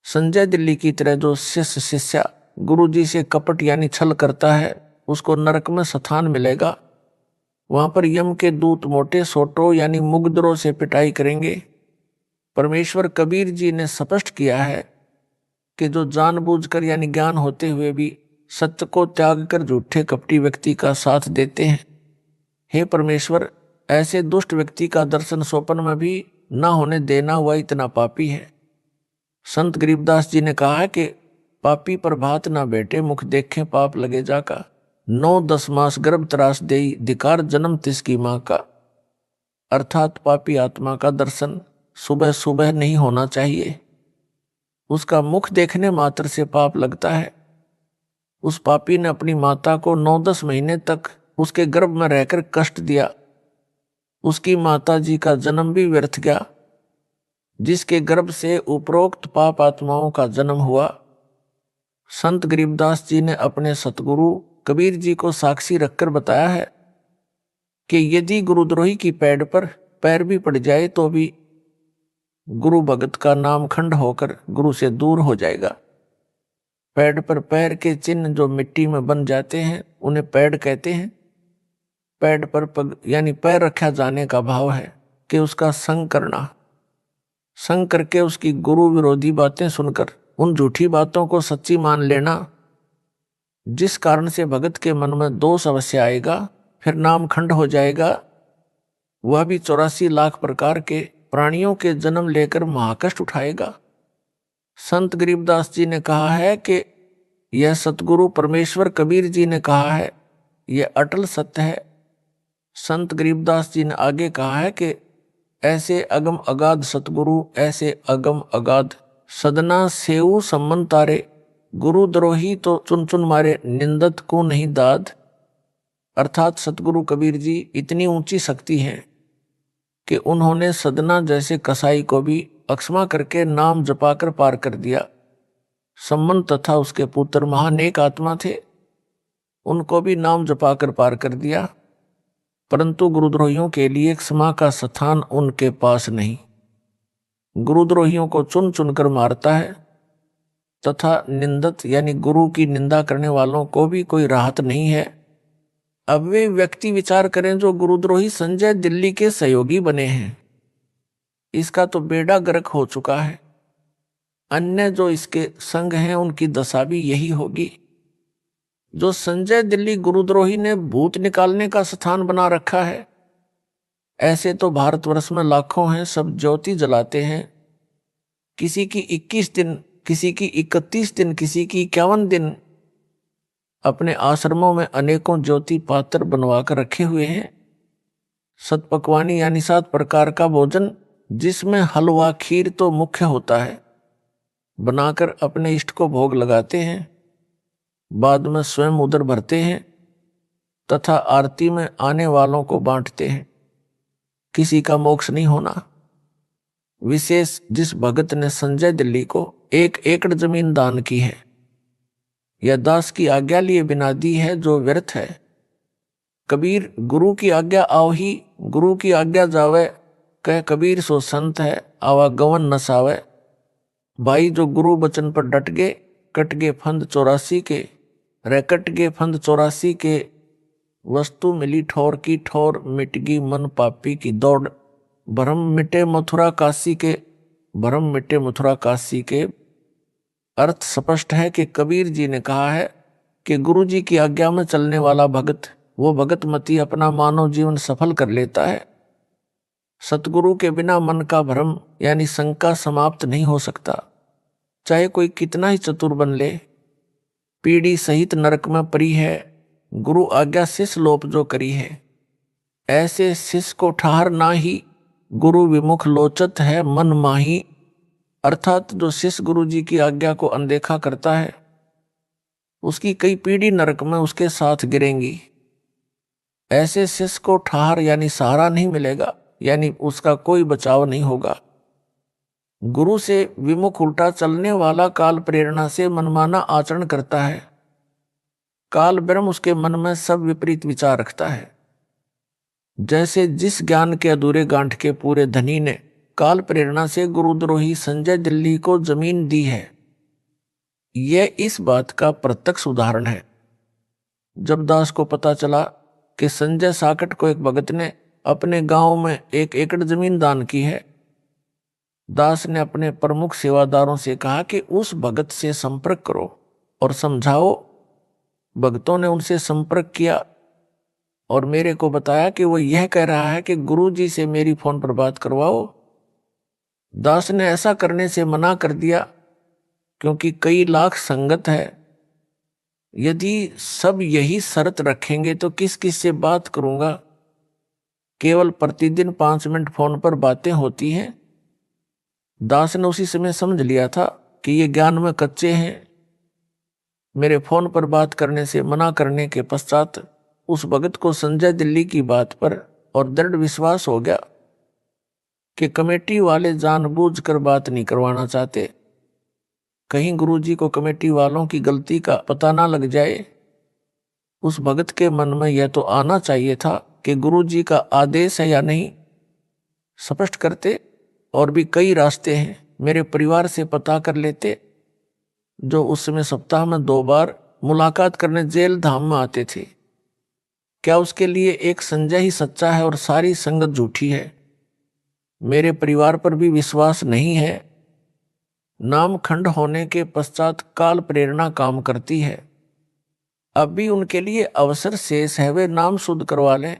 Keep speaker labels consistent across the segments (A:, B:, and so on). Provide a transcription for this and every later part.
A: संजय दिल्ली की तरह जो शिष्य गुरु जी से कपट यानी छल करता है उसको नरक में स्थान मिलेगा। वहां पर यम के दूत मोटे सोटों यानी मुगदरों से पिटाई करेंगे। परमेश्वर कबीर जी ने स्पष्ट किया है कि जो जानबूझकर यानी ज्ञान होते हुए भी सत्य को त्याग कर झूठे कपटी व्यक्ति का साथ देते हैं, हे परमेश्वर, ऐसे दुष्ट व्यक्ति का दर्शन स्वप्न में भी न होने देना वह इतना पापी है। संत गरीबदास जी ने कहा है कि पापी पर भात ना बैठे, मुख देखे पाप लगे जाका। 9-10 मास गर्भ त्रास देई, धिकार जन्म तिसकी माँ का। अर्थात पापी आत्मा का दर्शन सुबह सुबह नहीं होना चाहिए। उसका मुख देखने मात्र से पाप लगता है। उस पापी ने अपनी माता को 9-10 महीने तक उसके गर्भ में रहकर कष्ट दिया। उसकी माता जी का जन्म भी व्यर्थ गया, जिसके गर्भ से उपरोक्त पाप आत्माओं का जन्म हुआ। संत गरीबदास जी ने अपने सतगुरु कबीर जी को साक्षी रखकर बताया है कि यदि गुरुद्रोही की पैड़ पर पैर भी पड़ जाए तो भी गुरु भगत का नाम खंड होकर गुरु से दूर हो जाएगा। पैड़ पर पैर के चिन्ह जो मिट्टी में बन जाते हैं उन्हें पैड़ कहते हैं। पैड़ पर पग यानी पैर रखा जाने का भाव है कि उसका संग करना, संग करके उसकी गुरु विरोधी बातें सुनकर उन झूठी बातों को सच्ची मान लेना, जिस कारण से भगत के मन में दोष अवश्य आएगा, फिर नाम खंड हो जाएगा। वह भी 84 लाख प्रकार के प्राणियों के जन्म लेकर महाकष्ट उठाएगा। संत गरीबदास जी ने कहा है कि यह सतगुरु परमेश्वर कबीर जी ने कहा है, यह अटल सत्य है। संत गरीबदास जी ने आगे कहा है कि ऐसे अगम अगाध सतगुरु, ऐसे अगम अगाध सदना सेऊ सम्मन तारे, गुरु द्रोही तो चुन चुन मारे, निंदत को नहीं दाद। अर्थात सतगुरु कबीर जी इतनी ऊंची शक्ति है कि उन्होंने सदना जैसे कसाई को भी अक्षमा करके नाम जपाकर पार कर दिया। सम्मन तथा उसके पुत्र महानेक आत्मा थे, उनको भी नाम जपाकर पार कर दिया, परंतु गुरुद्रोहियों के लिए क्षमा का स्थान उनके पास नहीं। गुरुद्रोहियों को चुन चुनकर मारता है तथा निंदत यानी गुरु की निंदा करने वालों को भी कोई राहत नहीं है। अब वे व्यक्ति विचार करें जो गुरुद्रोही संजय दिल्ली के सहयोगी बने हैं, इसका तो बेड़ा गर्क हो चुका है। अन्य जो इसके संग हैं उनकी दशा भी यही होगी। जो संजय दिल्ली गुरुद्रोही ने भूत निकालने का स्थान बना रखा है, ऐसे तो भारतवर्ष में लाखों हैं, सब ज्योति जलाते हैं। किसी की 21 दिन, किसी की 31 दिन, किसी की 51 दिन अपने आश्रमों में अनेकों ज्योति पात्र बनवा कर रखे हुए हैं। सतपकवानी यानी 7 प्रकार का भोजन, जिसमें हलवा खीर तो मुख्य होता है, बनाकर अपने इष्ट को भोग लगाते हैं। बाद में स्वयं उदर भरते हैं तथा आरती में आने वालों को बांटते हैं। किसी का मोक्ष नहीं होना। विशेष जिस भगत ने संजय दिल्ली को 1 एकड़ जमीन दान की है, यह दास की आज्ञा लिए बिना दी है जो व्यर्थ है। कबीर गुरु की आज्ञा आओ ही, गुरु की आज्ञा जावे, कह कबीर सो संत है, आवा गवन न सावे। भाई जो गुरु वचन पर डट गए, कट गए फंद 84 के, रैकट गए फंद 84 के। वस्तु मिली ठोर की ठोर, मिट गई मन पापी की दौड़। भरम मिटे मथुरा काशी के, भरम मिटे मथुरा काशी के। अर्थ स्पष्ट है कि कबीर जी ने कहा है कि गुरु जी की आज्ञा में चलने वाला भगत, वो भगत मती अपना मानव जीवन सफल कर लेता है। सतगुरु के बिना मन का भ्रम यानी शंका समाप्त नहीं हो सकता, चाहे कोई कितना ही चतुर बन ले। पीढ़ी सहित नरक में परी है, गुरु आज्ञा शिष्य लोप जो करी है। ऐसे शिष्य को ठहर ना ही, गुरु विमुख लोचत है मन माही। अर्थात जो शिष्य गुरु जी की आज्ञा को अनदेखा करता है, उसकी कई पीढ़ी नरक में उसके साथ गिरेंगी। ऐसे शिष्य को ठहर यानी सहारा नहीं मिलेगा, यानी उसका कोई बचाव नहीं होगा। गुरु से विमुख उल्टा चलने वाला काल प्रेरणा से मनमाना आचरण करता है। काल ब्रह्म उसके मन में सब विपरीत विचार रखता है। जैसे जिस ज्ञान के अधूरे गांठ के पूरे धनी ने काल प्रेरणा से गुरुद्रोही संजय दिल्ली को जमीन दी है, यह इस बात का प्रत्यक्ष उदाहरण है। जब दास को पता चला कि संजय साकट को एक भगत ने अपने गांव में 1 एकड़ जमीन दान की है, दास ने अपने प्रमुख सेवादारों से कहा कि उस भगत से संपर्क करो और समझाओ। भगतों ने उनसे संपर्क किया और मेरे को बताया कि वो यह कह रहा है कि गुरुजी से मेरी फोन पर बात करवाओ। दास ने ऐसा करने से मना कर दिया क्योंकि कई लाख संगत है। यदि सब यही शर्त रखेंगे तो किस किस से बात करूंगा। केवल प्रतिदिन 5 मिनट फोन पर बातें होती हैं। दास ने उसी समय समझ लिया था कि ये ज्ञान में कच्चे हैं। मेरे फोन पर बात करने से मना करने के पश्चात उस भगत को संजय दिल्ली की बात पर और दृढ़ विश्वास हो गया कि कमेटी वाले जानबूझकर बात नहीं करवाना चाहते। कहीं गुरुजी को कमेटी वालों की गलती का पता ना लग जाए। उस भगत के मन में यह तो आना चाहिए था कि गुरुजी का आदेश है या नहीं। स्पष्ट करते और भी कई रास्ते हैं। मेरे परिवार से पता कर लेते, जो उस समय सप्ताह में 2 बार मुलाकात करने जेल धाम में आते थे। क्या उसके लिए एक संजय ही सच्चा है और सारी संगत झूठी है? मेरे परिवार पर भी विश्वास नहीं है। नाम खंड होने के पश्चात काल प्रेरणा काम करती है। अब भी उनके लिए अवसर शेष है, वे नाम शुद्ध करवा लें।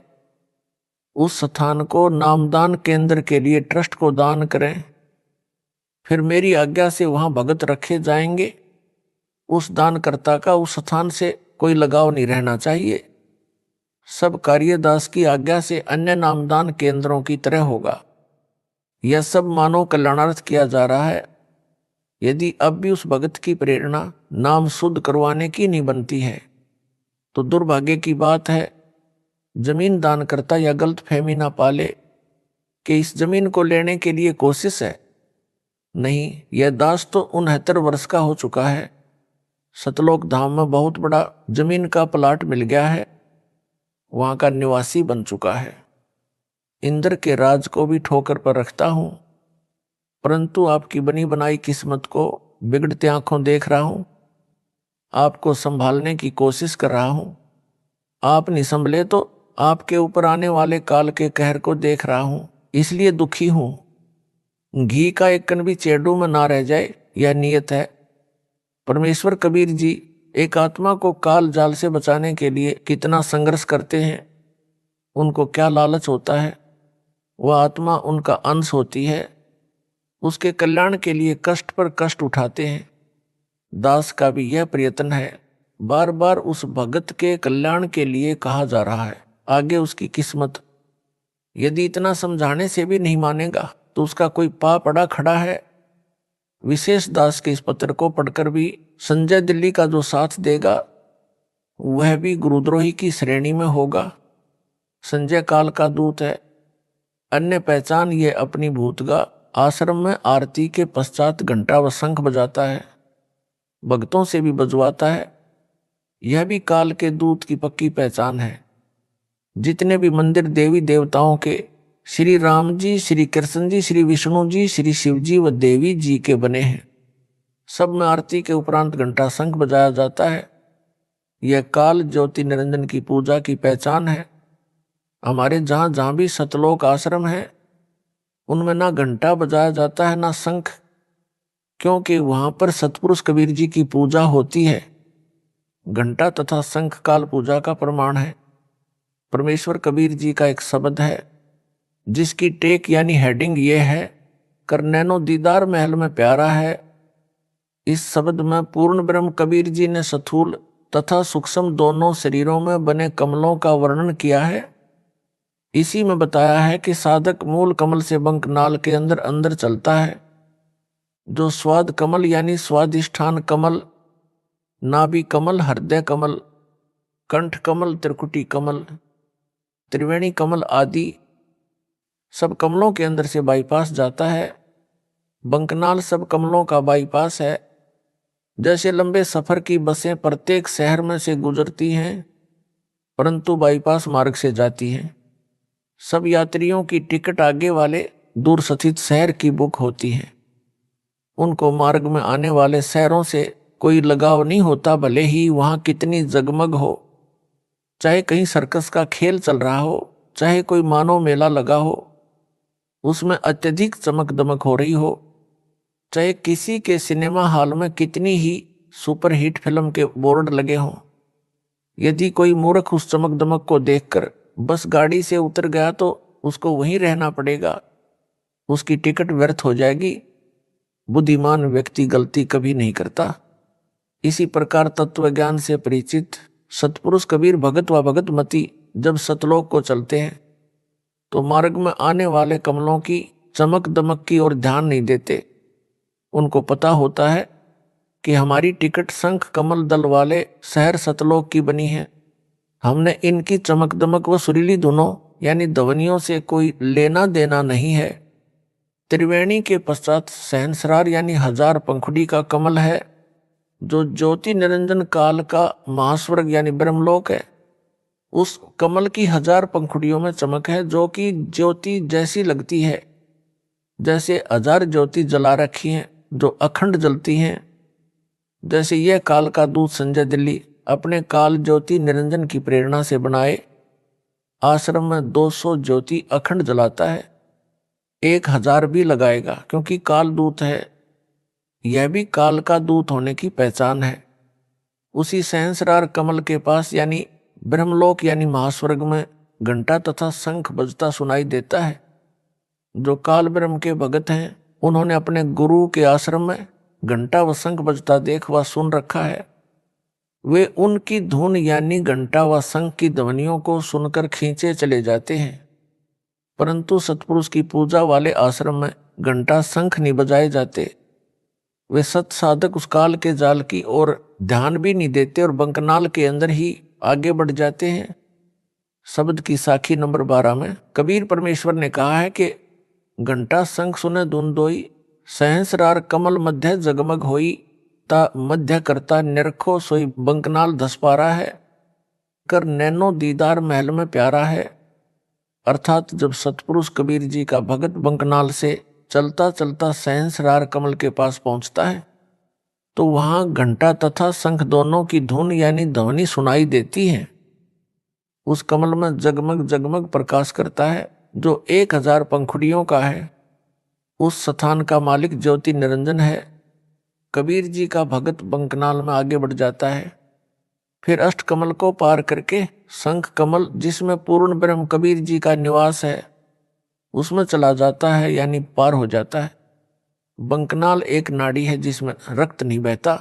A: उस स्थान को नामदान केंद्र के लिए ट्रस्ट को दान करें। फिर मेरी आज्ञा से वहां भगत रखे जाएंगे। उस दानकर्ता का उस स्थान से कोई लगाव नहीं रहना चाहिए। सब कार्य दास की आज्ञा से अन्य नामदान केंद्रों की तरह होगा। यह सब मानव कल्याणार्थ किया जा रहा है। यदि अब भी उस भगत की प्रेरणा नाम शुद्ध करवाने की नहीं बनती है तो दुर्भाग्य की बात है। जमीन दान करता या गलत फहमी ना पाले कि इस जमीन को लेने के लिए कोशिश है। नहीं, यह दास तो 69 वर्ष का हो चुका है। सतलोक धाम में बहुत बड़ा जमीन का प्लाट मिल गया है, वहां का निवासी बन चुका है। इंद्र के राज को भी ठोकर पर रखता हूं, परंतु आपकी बनी बनाई किस्मत को बिगड़ते आंखों देख रहा हूं। आपको संभालने की कोशिश कर रहा हूं। आप नहीं संभले तो आपके ऊपर आने वाले काल के कहर को देख रहा हूं, इसलिए दुखी हूं। घी का एक कण भी चेडू में ना रह जाए, यह नियत है। परमेश्वर कबीर जी एक आत्मा को काल जाल से बचाने के लिए कितना संघर्ष करते हैं। उनको क्या लालच होता है? वह आत्मा उनका अंश होती है। उसके कल्याण के लिए कष्ट पर कष्ट उठाते हैं। दास का भी यह प्रयत्न है। बार बार उस भगत के कल्याण के लिए कहा जा रहा है, आगे उसकी किस्मत। यदि इतना समझाने से भी नहीं मानेगा तो उसका कोई पाप अड़ा खड़ा है। विशेष दास के इस पत्र को पढ़कर भी संजय दिल्ली का जो साथ देगा वह भी गुरुद्रोही की श्रेणी में होगा। संजय काल का दूत है। अन्य पहचान ये अपनी भूतगा आश्रम में आरती के पश्चात घंटा व शंख बजाता है, भक्तों से भी बजवाता है। यह भी काल के दूत की पक्की पहचान है। जितने भी मंदिर देवी देवताओं के, श्री राम जी, श्री कृष्ण जी, श्री विष्णु जी, श्री शिव जी व देवी जी के बने हैं, सब में आरती के उपरांत घंटा शंख बजाया जाता है। यह काल ज्योति निरंजन की पूजा की पहचान है। हमारे जहां जहां भी सतलोक आश्रम है उनमें ना घंटा बजाया जाता है ना शंख, क्योंकि वहां पर सतपुरुष कबीर जी की पूजा होती है। घंटा तथा शंख काल पूजा का प्रमाण है। परमेश्वर कबीर जी का एक शब्द है जिसकी टेक यानी हेडिंग ये है, कर नैनो दीदार महल में प्यारा है। इस शब्द में पूर्ण ब्रह्म कबीर जी ने स्थूल तथा सूक्ष्म दोनों शरीरों में बने कमलों का वर्णन किया है। इसी में बताया है कि साधक मूल कमल से बंकनाल के अंदर अंदर चलता है। जो स्वाद कमल यानी स्वादिष्ठान कमल, नाभि कमल, हृदय कमल, कंठ कमल, त्रिकुटी कमल, त्रिवेणी कमल आदि सब कमलों के अंदर से बाईपास जाता है। बंकनाल सब कमलों का बाईपास है। जैसे लंबे सफर की बसें प्रत्येक शहर में से गुजरती हैं परंतु बाईपास मार्ग से जाती हैं, सब यात्रियों की टिकट आगे वाले दूर स्थित शहर की बुक होती है। उनको मार्ग में आने वाले शहरों से कोई लगाव नहीं होता, भले ही वहां कितनी जगमग हो। चाहे कहीं सर्कस का खेल चल रहा हो, चाहे कोई मानव मेला लगा हो, उसमें अत्यधिक चमक दमक हो रही हो, चाहे किसी के सिनेमा हॉल में कितनी ही सुपरहिट फिल्म के बोर्ड लगे हों, यदि कोई मूर्ख उस चमक दमक को देखकर बस गाड़ी से उतर गया तो उसको वहीं रहना पड़ेगा, उसकी टिकट व्यर्थ हो जाएगी। बुद्धिमान व्यक्ति गलती कभी नहीं करता। इसी प्रकार तत्व ज्ञान से परिचित सतपुरुष कबीर भगत व भगतमती जब सतलोक को चलते हैं तो मार्ग में आने वाले कमलों की चमक दमक की ओर ध्यान नहीं देते। उनको पता होता है कि हमारी टिकट शंख कमल दल वाले शहर सतलोक की बनी है, हमने इनकी चमक दमक व सुरीली धुनों यानी ध्वनियों से कोई लेना देना नहीं है। त्रिवेणी के पश्चात सहस्रार यानी 1000 पंखुड़ी का कमल है, जो ज्योति निरंजन काल का महास्वर्ग यानी ब्रह्मलोक है। उस कमल की 1000 पंखुड़ियों में चमक है, जो कि ज्योति जैसी लगती है, जैसे 1000 ज्योति जला रखी हैं जो अखंड जलती हैं। जैसे यह काल का दूत संजय दिल्ली अपने काल ज्योति निरंजन की प्रेरणा से बनाए आश्रम में 200 ज्योति अखंड जलाता है, 1000 भी लगाएगा क्योंकि काल दूत है। यह भी काल का दूत होने की पहचान है। उसी सहस्रार कमल के पास यानी ब्रह्मलोक यानी महास्वर्ग में घंटा तथा शंख बजता सुनाई देता है। जो काल ब्रह्म के भगत हैं उन्होंने अपने गुरु के आश्रम में घंटा व शंख बजता देख व सुन रखा है। वे उनकी धुन यानी घंटा व शंख की ध्वनियों को सुनकर खींचे चले जाते हैं। परंतु सतपुरुष की पूजा वाले आश्रम में घंटा शंख नहीं बजाए जाते। वे सत साधक उस काल के जाल की ओर ध्यान भी नहीं देते और बंकनाल के अंदर ही आगे बढ़ जाते हैं। शब्द की साखी नंबर 12 में कबीर परमेश्वर ने कहा है कि घंटा शंख सुने धुन दोई, सहस्रार कमल मध्य जगमग होई, ता मध्य करता निरखो सोई बंकनाल 10 पारा है, कर नैनो दीदार महल में प्यारा है। अर्थात जब सतपुरुष कबीर जी का भगत बंकनाल से चलता चलता सहस्रार कमल के पास पहुंचता है तो वहां घंटा तथा शंख दोनों की धुन यानी ध्वनि सुनाई देती है। उस कमल में जगमग जगमग प्रकाश करता है जो 1000 पंखुड़ियों का है। उस स्थान का मालिक ज्योति निरंजन है। कबीर जी का भगत बंकनाल में आगे बढ़ जाता है, फिर अष्ट कमल को पार करके शंख कमल जिसमें पूर्ण ब्रह्म कबीर जी का निवास है उसमें चला जाता है यानी पार हो जाता है। बंकनाल एक नाड़ी है जिसमें रक्त नहीं बहता।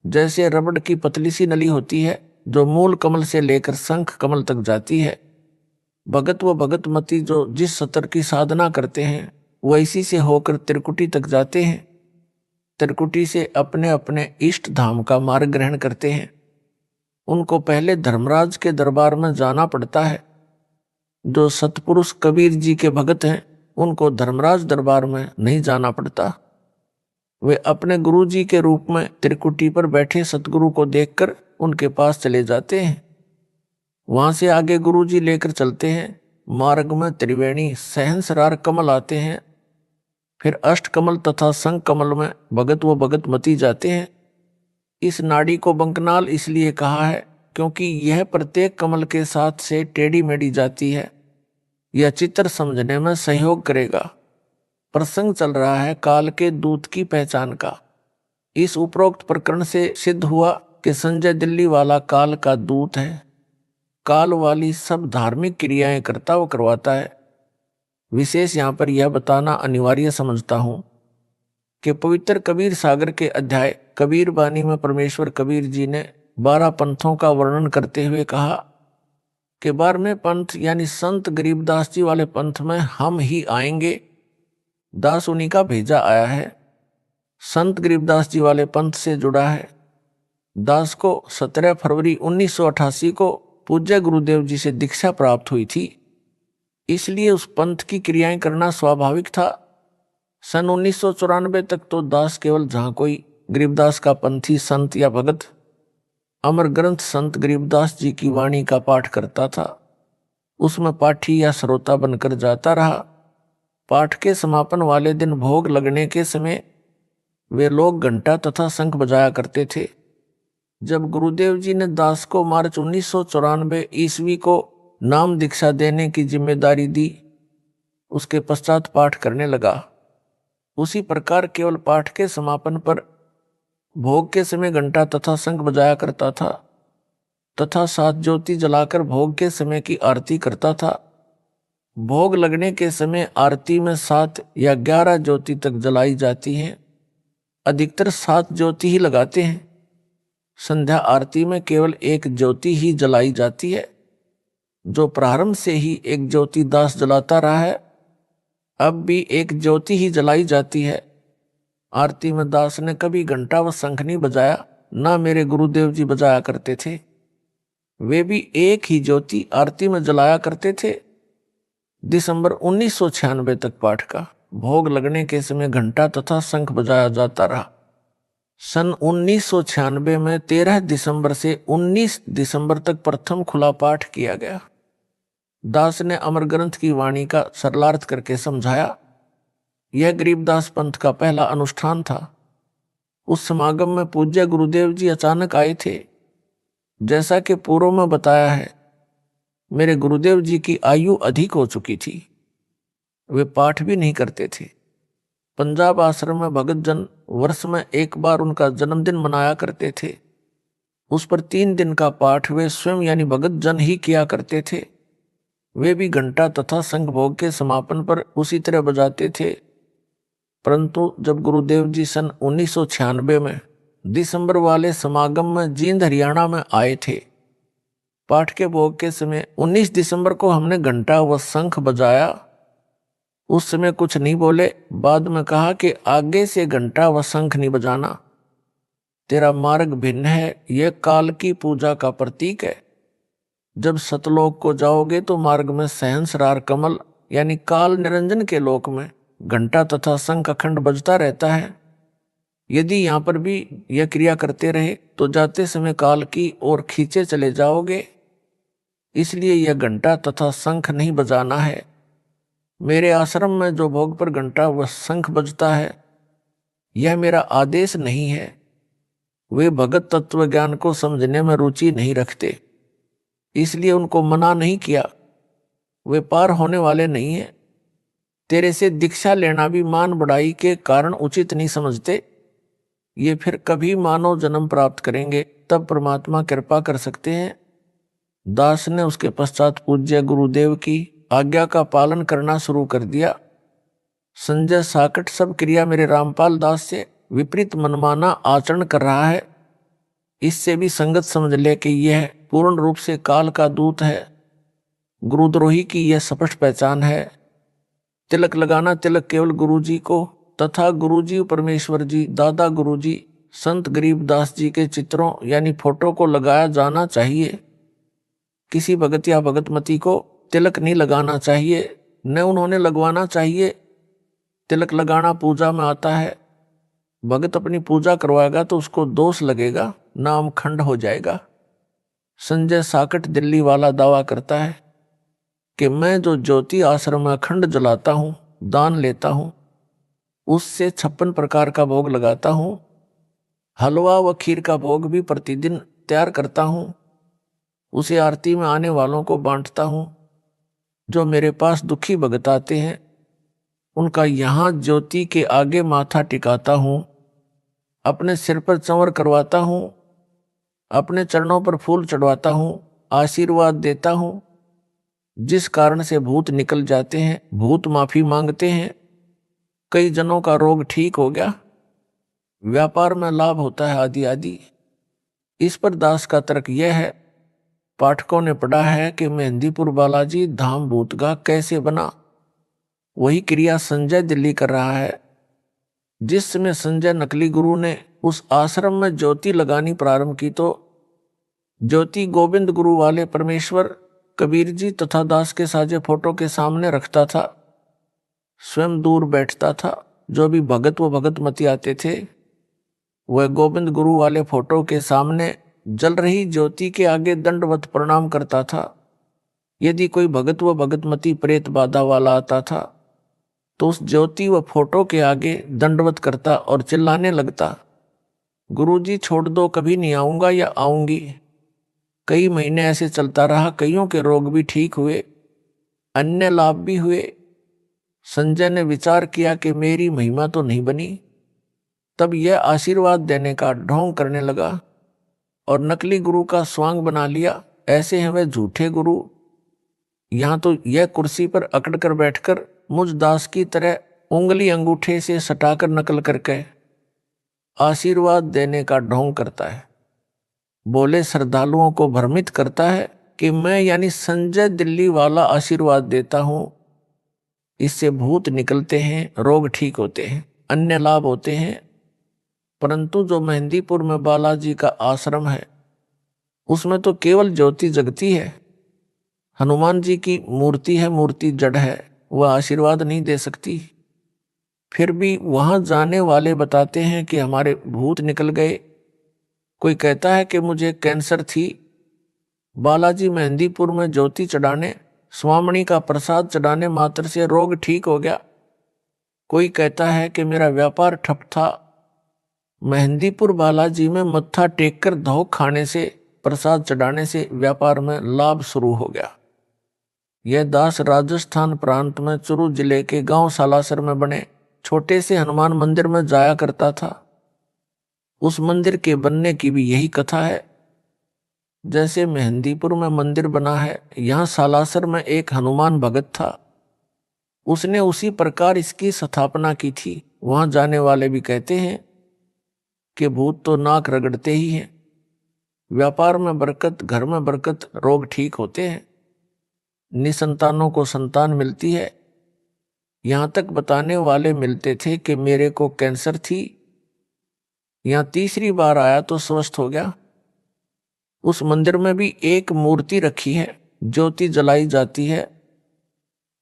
A: जैसे रबड़ की पतली सी नली होती है जो मूल कमल से लेकर शंख कमल तक जाती है। भगत व भगतमती जो जिस सतर की साधना करते हैं वह इसी से होकर त्रिकुटी तक जाते हैं। त्रिकुटी से अपने अपने इष्ट धाम का मार्ग ग्रहण करते हैं। उनको पहले धर्मराज के दरबार में जाना पड़ता है। जो सतपुरुष कबीर जी के भगत हैं उनको धर्मराज दरबार में नहीं जाना पड़ता। वे अपने गुरु जी के रूप में त्रिकुटी पर बैठे सतगुरु को देखकर उनके पास चले जाते हैं। वहां से आगे गुरु जी लेकर चलते हैं। मार्ग में त्रिवेणी सहस्रार कमल आते हैं, फिर अष्ट कमल तथा शंख कमल में भगत व भगतमती जाते हैं। इस नाड़ी को बंकनाल इसलिए कहा है क्योंकि यह प्रत्येक कमल के साथ से टेढ़ी मेढ़ी जाती है। यह चित्र समझने में सहयोग करेगा। प्रसंग चल रहा है काल के दूत की पहचान का। इस उपरोक्त प्रकरण से सिद्ध हुआ कि संजय दिल्ली वाला काल का दूत है। काल वाली सब धार्मिक क्रियाएं करता व करवाता है। विशेष यहाँ पर यह बताना अनिवार्य समझता हूँ कि पवित्र कबीर सागर के अध्याय कबीर बानी में परमेश्वर कबीर जी ने 12 पंथों का वर्णन करते हुए कहा कि 12वें पंथ यानी संत गरीबदास जी वाले पंथ में हम ही आएंगे। दास उन्हीं का भेजा आया है। संत गरीबदास जी वाले पंथ से जुड़ा है। दास को 17 फरवरी 1988 को पूज्य गुरुदेव जी से दीक्षा प्राप्त हुई थी, इसलिए उस पंथ की क्रियाएं करना स्वाभाविक था। सन 1994 तक तो दास केवल जहां कोई गरीबदास का पंथी संत या भगत अमर ग्रंथ संत गरीबदास जी की वाणी का पाठ करता था उसमें पाठी या श्रोता बनकर जाता रहा। पाठ के समापन वाले दिन भोग लगने के समय वे लोग घंटा तथा शंख बजाया करते थे। जब गुरुदेव जी ने दास को मार्च 1994 ईस्वी को नाम दीक्षा देने की जिम्मेदारी दी, उसके पश्चात पाठ करने लगा। उसी प्रकार केवल पाठ के समापन पर भोग के समय घंटा तथा शंख बजाया करता था तथा 7 ज्योति जलाकर भोग के समय की आरती करता था। भोग लगने के समय आरती में 7 या 11 ज्योति तक जलाई जाती हैं। अधिकतर 7 ज्योति ही लगाते हैं। संध्या आरती में केवल 1 ज्योति ही जलाई जाती है, जो प्रारंभ से ही 1 ज्योति दास जलाता रहा है। अब भी 1 ज्योति ही जलाई जाती है। आरती में दास ने कभी घंटा व शंख नहीं बजाया, ना मेरे गुरुदेव जी बजाया करते थे। वे भी 1 ही ज्योति आरती में जलाया करते थे। दिसंबर 1996 तक पाठ का भोग लगने के समय घंटा तथा शंख बजाया जाता रहा। सन 1996 में 13 दिसंबर से 19 दिसंबर तक प्रथम खुला पाठ किया गया। दास ने अमर ग्रंथ की वाणी का सरलार्थ करके समझाया। यह गरीबदास पंथ का पहला अनुष्ठान था। उस समागम में पूज्य गुरुदेव जी अचानक आए थे। जैसा कि पूर्व में बताया है, मेरे गुरुदेव जी की आयु अधिक हो चुकी थी। वे पाठ भी नहीं करते थे। पंजाब आश्रम में भगत जन वर्ष में 1 बार उनका जन्मदिन मनाया करते थे। उस पर 3 दिन का पाठ वे स्वयं यानी भगत जन ही किया करते थे। वे भी घंटा तथा शंख भोग के समापन पर उसी तरह बजाते थे। परंतु जब गुरुदेव जी सन 1996 में दिसंबर वाले समागम में जींद हरियाणा में आए थे, पाठ के भोग के समय 19 दिसंबर को हमने घंटा व शंख बजाया। उस समय कुछ नहीं बोले। बाद में कहा कि आगे से घंटा व शंख नहीं बजाना, तेरा मार्ग भिन्न है, यह काल की पूजा का प्रतीक है। जब सतलोक को जाओगे तो मार्ग में सहस्रार कमल यानी काल निरंजन के लोक में घंटा तथा शंख अखंड बजता रहता है। यदि यहाँ पर भी यह क्रिया करते रहे तो जाते समय काल की ओर खींचे चले जाओगे। इसलिए यह घंटा तथा शंख नहीं बजाना है। मेरे आश्रम में जो भोग पर घंटा व शंख बजता है, यह मेरा आदेश नहीं है। वे भगत तत्व ज्ञान को समझने में रुचि नहीं रखते, इसलिए उनको मना नहीं किया। वे पार होने वाले नहीं है। तेरे से दीक्षा लेना भी मान बढ़ाई के कारण उचित नहीं समझते। ये फिर कभी मानव जन्म प्राप्त करेंगे, तब परमात्मा कृपा कर सकते हैं। दास ने उसके पश्चात पूज्य गुरुदेव की आज्ञा का पालन करना शुरू कर दिया। संजय साकट सब क्रिया मेरे रामपाल दास से विपरीत मनमाना आचरण कर रहा है। इससे भी संगत समझ ले कि यह पूर्ण रूप से काल का दूत है। गुरुद्रोही की यह स्पष्ट पहचान है। तिलक लगाना तिलक केवल गुरुजी को तथा गुरुजी परमेश्वर जी, दादा गुरुजी, संत गरीबदास जी के चित्रों यानी फोटो को लगाया जाना चाहिए। किसी भगत या भगतमती को तिलक नहीं लगाना चाहिए, न उन्होंने लगवाना चाहिए। तिलक लगाना पूजा में आता है। भगत अपनी पूजा करवाएगा तो उसको दोष लगेगा, नाम खंड हो जाएगा। संजय साकट दिल्ली वाला दावा करता है कि मैं जो ज्योति आश्रम में अखंड जलाता हूँ, दान लेता हूँ, उससे 56 प्रकार का भोग लगाता हूँ। हलवा व खीर का भोग भी प्रतिदिन तैयार करता हूँ। उसे आरती में आने वालों को बांटता हूँ। जो मेरे पास दुखी भगत आते हैं, उनका यहाँ ज्योति के आगे माथा टिकाता हूँ। अपने सिर पर चंवर करवाता हूँ। अपने चरणों पर फूल चढ़वाता हूँ। आशीर्वाद देता हूँ। जिस कारण से भूत निकल जाते हैं, भूत माफी मांगते हैं। कई जनों का रोग ठीक हो गया। व्यापार में लाभ होता है, आदि आदि। इस पर दास का तर्क यह है, पाठकों ने पढ़ा है कि मेहंदीपुर बालाजी धाम भूतगा कैसे बना। वही क्रिया संजय दिल्ली कर रहा है। जिस समय संजय नकली गुरु ने उस आश्रम में ज्योति लगानी प्रारंभ की तो ज्योति गोविंद गुरु वाले परमेश्वर कबीर जी तथा दास के साजे फोटो के सामने रखता था। स्वयं दूर बैठता था। जो भी भगत व भगतमती आते थे, वह गोविंद गुरु वाले फोटो के सामने जल रही ज्योति के आगे दंडवत प्रणाम करता था। यदि कोई भगत व भगतमती प्रेत बाधा वाला आता था तो उस ज्योति व फोटो के आगे दंडवत करता और चिल्लाने लगता, गुरुजी छोड़ दो, कभी नहीं आऊंगा या आऊंगी। कई महीने ऐसे चलता रहा, कईयों के रोग भी ठीक हुए, अन्य लाभ भी हुए। संजय ने विचार किया कि मेरी महिमा तो नहीं बनी। तब यह आशीर्वाद देने का ढोंग करने लगा और नकली गुरु का स्वांग बना लिया। ऐसे हैं वे झूठे गुरु। यहां तो यह कुर्सी पर अकड़ कर बैठकर मुझ दास की तरह उंगली अंगूठे से सटाकर नकल करके आशीर्वाद देने का ढोंग करता है। बोले श्रद्धालुओं को भ्रमित करता है कि मैं यानी संजय दिल्ली वाला आशीर्वाद देता हूं, इससे भूत निकलते हैं, रोग ठीक होते हैं, अन्य लाभ होते हैं। परंतु जो मेहंदीपुर में बालाजी का आश्रम है उसमें तो केवल ज्योति जगती है। हनुमान जी की मूर्ति है, मूर्ति जड़ है, वह आशीर्वाद नहीं दे सकती। फिर भी वहां जाने वाले बताते हैं कि हमारे भूत निकल गए। कोई कहता है कि मुझे कैंसर थी, बालाजी मेहंदीपुर में ज्योति चढ़ाने, स्वामणी का प्रसाद चढ़ाने मात्र से रोग ठीक हो गया। कोई कहता है कि मेरा व्यापार ठप था, मेहंदीपुर बालाजी में मत्था टेक कर धो खाने से, प्रसाद चढ़ाने से व्यापार में लाभ शुरू हो गया। यह दास राजस्थान प्रांत में चुरू जिले के गांव सालासर में बने छोटे से हनुमान मंदिर में जाया करता था। उस मंदिर के बनने की भी यही कथा है। जैसे मेहंदीपुर में मंदिर बना है, यहां सालासर में एक हनुमान भगत था, उसने उसी प्रकार इसकी स्थापना की थी। वहां जाने वाले भी कहते हैं कि भूत तो नाक रगड़ते ही हैं। व्यापार में बरकत, घर में बरकत, रोग ठीक होते हैं, निसंतानों को संतान मिलती है। यहां तक बताने वाले मिलते थे कि मेरे को कैंसर थी, यहां तीसरी बार आया तो स्वस्थ हो गया। उस मंदिर में भी एक मूर्ति रखी है, ज्योति जलाई जाती है,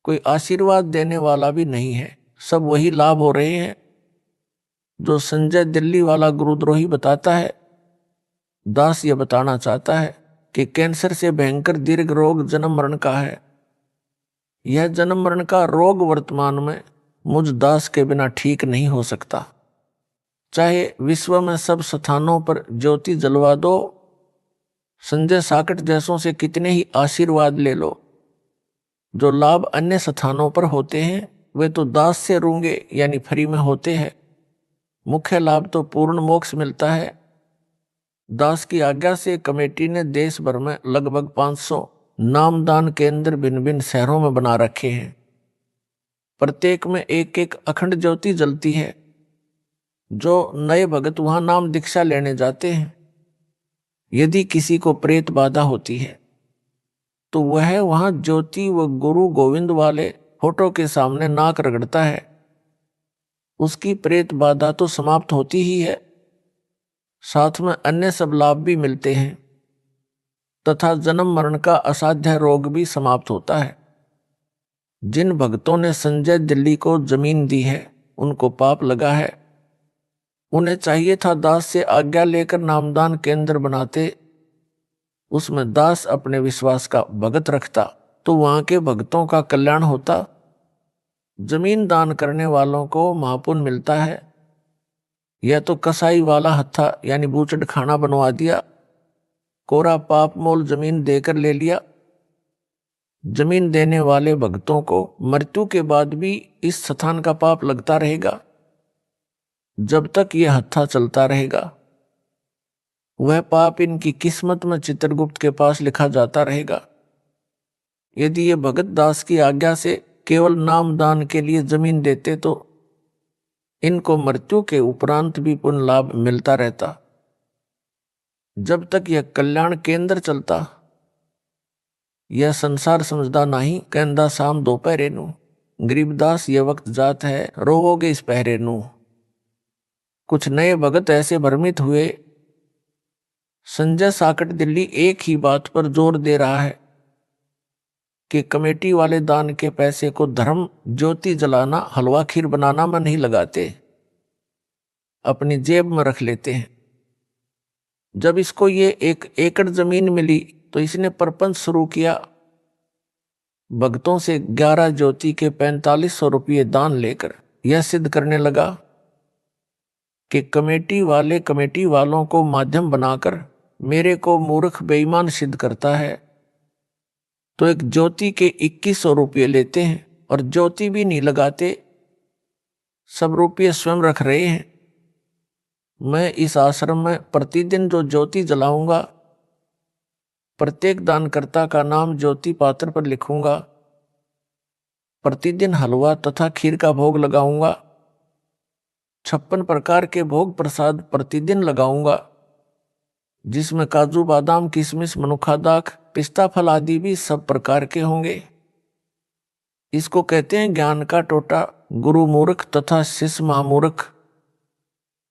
A: कोई आशीर्वाद देने वाला भी नहीं है। सब वही लाभ हो रहे हैं जो संजय दिल्ली वाला गुरुद्रोही बताता है। दास यह बताना चाहता है कि कैंसर से भयंकर दीर्घ रोग जन्म मरण का है। यह जन्म मरण का रोग वर्तमान में मुझ दास के बिना ठीक नहीं हो सकता। चाहे विश्व में सब स्थानों पर ज्योति जलवा दो, संजय साकट जैसों से कितने ही आशीर्वाद ले लो, जो लाभ अन्य स्थानों पर होते हैं वे तो दास से रूंगे यानी फ्री में होते हैं। मुख्य लाभ तो पूर्ण मोक्ष मिलता है। दास की आज्ञा से कमेटी ने देश भर में लगभग 500 नामदान केंद्र भिन्न भिन्न शहरों में बना रखे हैं। प्रत्येक में एक एक अखंड ज्योति जलती है। जो नए भगत वहां नाम दीक्षा लेने जाते हैं, यदि किसी को प्रेत बाधा होती है तो वह वहां ज्योति व गुरु गोविंद वाले फोटो के सामने नाक रगड़ता है, उसकी प्रेत बाधा तो समाप्त होती ही है, साथ में अन्य सब लाभ भी मिलते हैं तथा जन्म मरण का असाध्य रोग भी समाप्त होता है। जिन भक्तों ने संजय दिल्ली को जमीन दी है उनको पाप लगा है। उन्हें चाहिए था दास से आज्ञा लेकर नामदान केंद्र बनाते, उसमें दास अपने विश्वास का भगत रखता तो वहां के भक्तों का कल्याण होता। जमीन दान करने वालों को महापुण्य मिलता है। यह तो कसाई वाला हत्था यानी बूचड़ खाना बनवा दिया, कोरा पाप मोल जमीन देकर ले लिया। जमीन देने वाले भक्तों को मृत्यु के बाद भी इस स्थान का पाप लगता रहेगा। जब तक यह हत्था चलता रहेगा वह पाप इनकी किस्मत में चित्रगुप्त के पास लिखा जाता रहेगा। यदि ये भगत दास की आज्ञा से केवल नाम दान के लिए जमीन देते तो इनको मृत्यु के उपरांत भी पुण्य लाभ मिलता रहता। जब तक यह कल्याण केंद्र चलता, यह संसार समझदा नहीं, कहंदा शाम दोपहरे नू, गरीबदास ये वक्त जात है, रोवोगे इस पहरे नू। कुछ नए भगत ऐसे भ्रमित हुए। संजय साकट दिल्ली एक ही बात पर जोर दे रहा है कि कमेटी वाले दान के पैसे को धर्म ज्योति जलाना, हलवा खीर बनाना में नहीं लगाते, अपनी जेब में रख लेते हैं। जब इसको ये 1 एकड़ जमीन मिली तो इसने प्रपंच शुरू किया। भक्तों से 11 ज्योति के 4500 रुपये दान लेकर यह सिद्ध करने लगा कि कमेटी वालों को माध्यम बनाकर मेरे को मूर्ख बेईमान सिद्ध करता है। तो एक ज्योति के 2100 रुपये लेते हैं और ज्योति भी नहीं लगाते, सब रुपये स्वयं रख रहे हैं। मैं इस आश्रम में प्रतिदिन जो ज्योति जलाऊंगा, प्रत्येक दानकर्ता का नाम ज्योति पात्र पर लिखूंगा, प्रतिदिन हलवा तथा खीर का भोग लगाऊंगा, 56 प्रकार के भोग प्रसाद प्रतिदिन लगाऊंगा, जिसमें काजू बादाम किशमिश मनुखा दाख पिस्ता फल आदि भी सब प्रकार के होंगे। इसको कहते हैं ज्ञान का टोटा। गुरु मूर्ख तथा शिष्य महामूर्ख,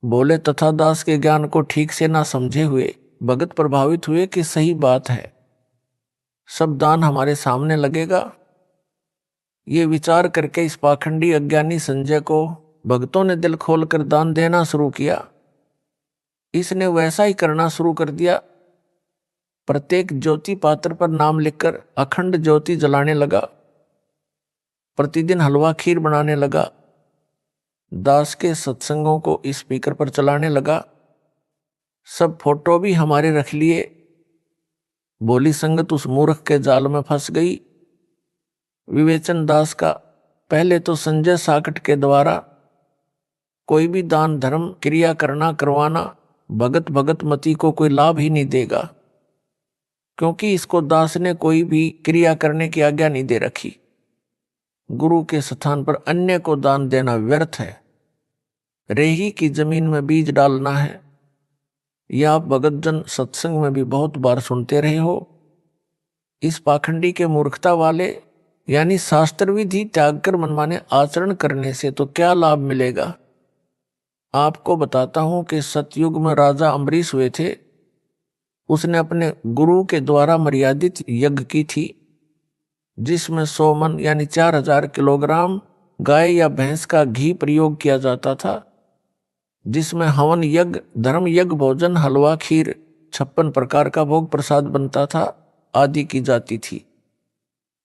A: बोले तथा दास के ज्ञान को ठीक से ना समझे हुए भगत प्रभावित हुए कि सही बात है, सब दान हमारे सामने लगेगा। ये विचार करके इस पाखंडी अज्ञानी संजय को भक्तों ने दिल खोलकर दान देना शुरू किया। इसने वैसा ही करना शुरू कर दिया। प्रत्येक ज्योति पात्र पर नाम लिखकर अखंड ज्योति जलाने लगा, प्रतिदिन हलवा खीर बनाने लगा, दास के सत्संगों को स्पीकर पर चलाने लगा, सब फोटो भी हमारे रख लिए। बोली संगत उस मूर्ख के जाल में फंस गई। विवेचन दास का पहले तो संजय साकट के द्वारा कोई भी दान धर्म क्रिया करवाना भगत मती को कोई लाभ ही नहीं देगा, क्योंकि इसको दास ने कोई भी क्रिया करने की आज्ञा नहीं दे रखी। गुरु के स्थान पर अन्य को दान देना व्यर्थ है। रेही की जमीन में बीज डालना है। यह आप भगत जन सत्संग में भी बहुत बार सुनते रहे हो। इस पाखंडी के मूर्खता वाले यानी शास्त्र विधि त्याग कर मनमाने आचरण करने से तो क्या लाभ मिलेगा। आपको बताता हूं कि सतयुग में राजा अम्बरीश हुए थे। उसने अपने गुरु के द्वारा मर्यादित यज्ञ की थी, जिसमें 100 मन यानी 4000 किलोग्राम गाय या भैंस का घी प्रयोग किया जाता था, जिसमें हवन यज्ञ धर्म यज्ञ भोजन हलवा खीर 56 प्रकार का भोग प्रसाद बनता था आदि की जाती थी।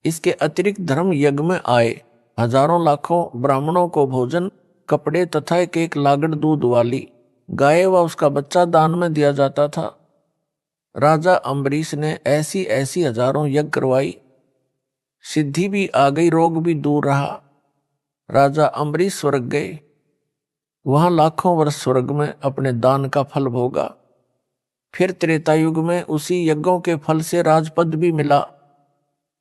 A: इसके अतिरिक्त धर्म यज्ञ में आए हजारों लाखों ब्राह्मणों को भोजन कपड़े तथा एक लागड़ दूध वाली गाय व उसका बच्चा दान में दिया जाता था। राजा अम्बरीश ने ऐसी हजारों यज्ञ करवाई, सिद्धि भी आ गई, रोग भी दूर रहा। राजा अम्बरीश स्वर्ग गए, वहां लाखों वर्ष स्वर्ग में अपने दान का फल भोगा। फिर त्रेता युग में उसी यज्ञों के फल से राजपद भी मिला।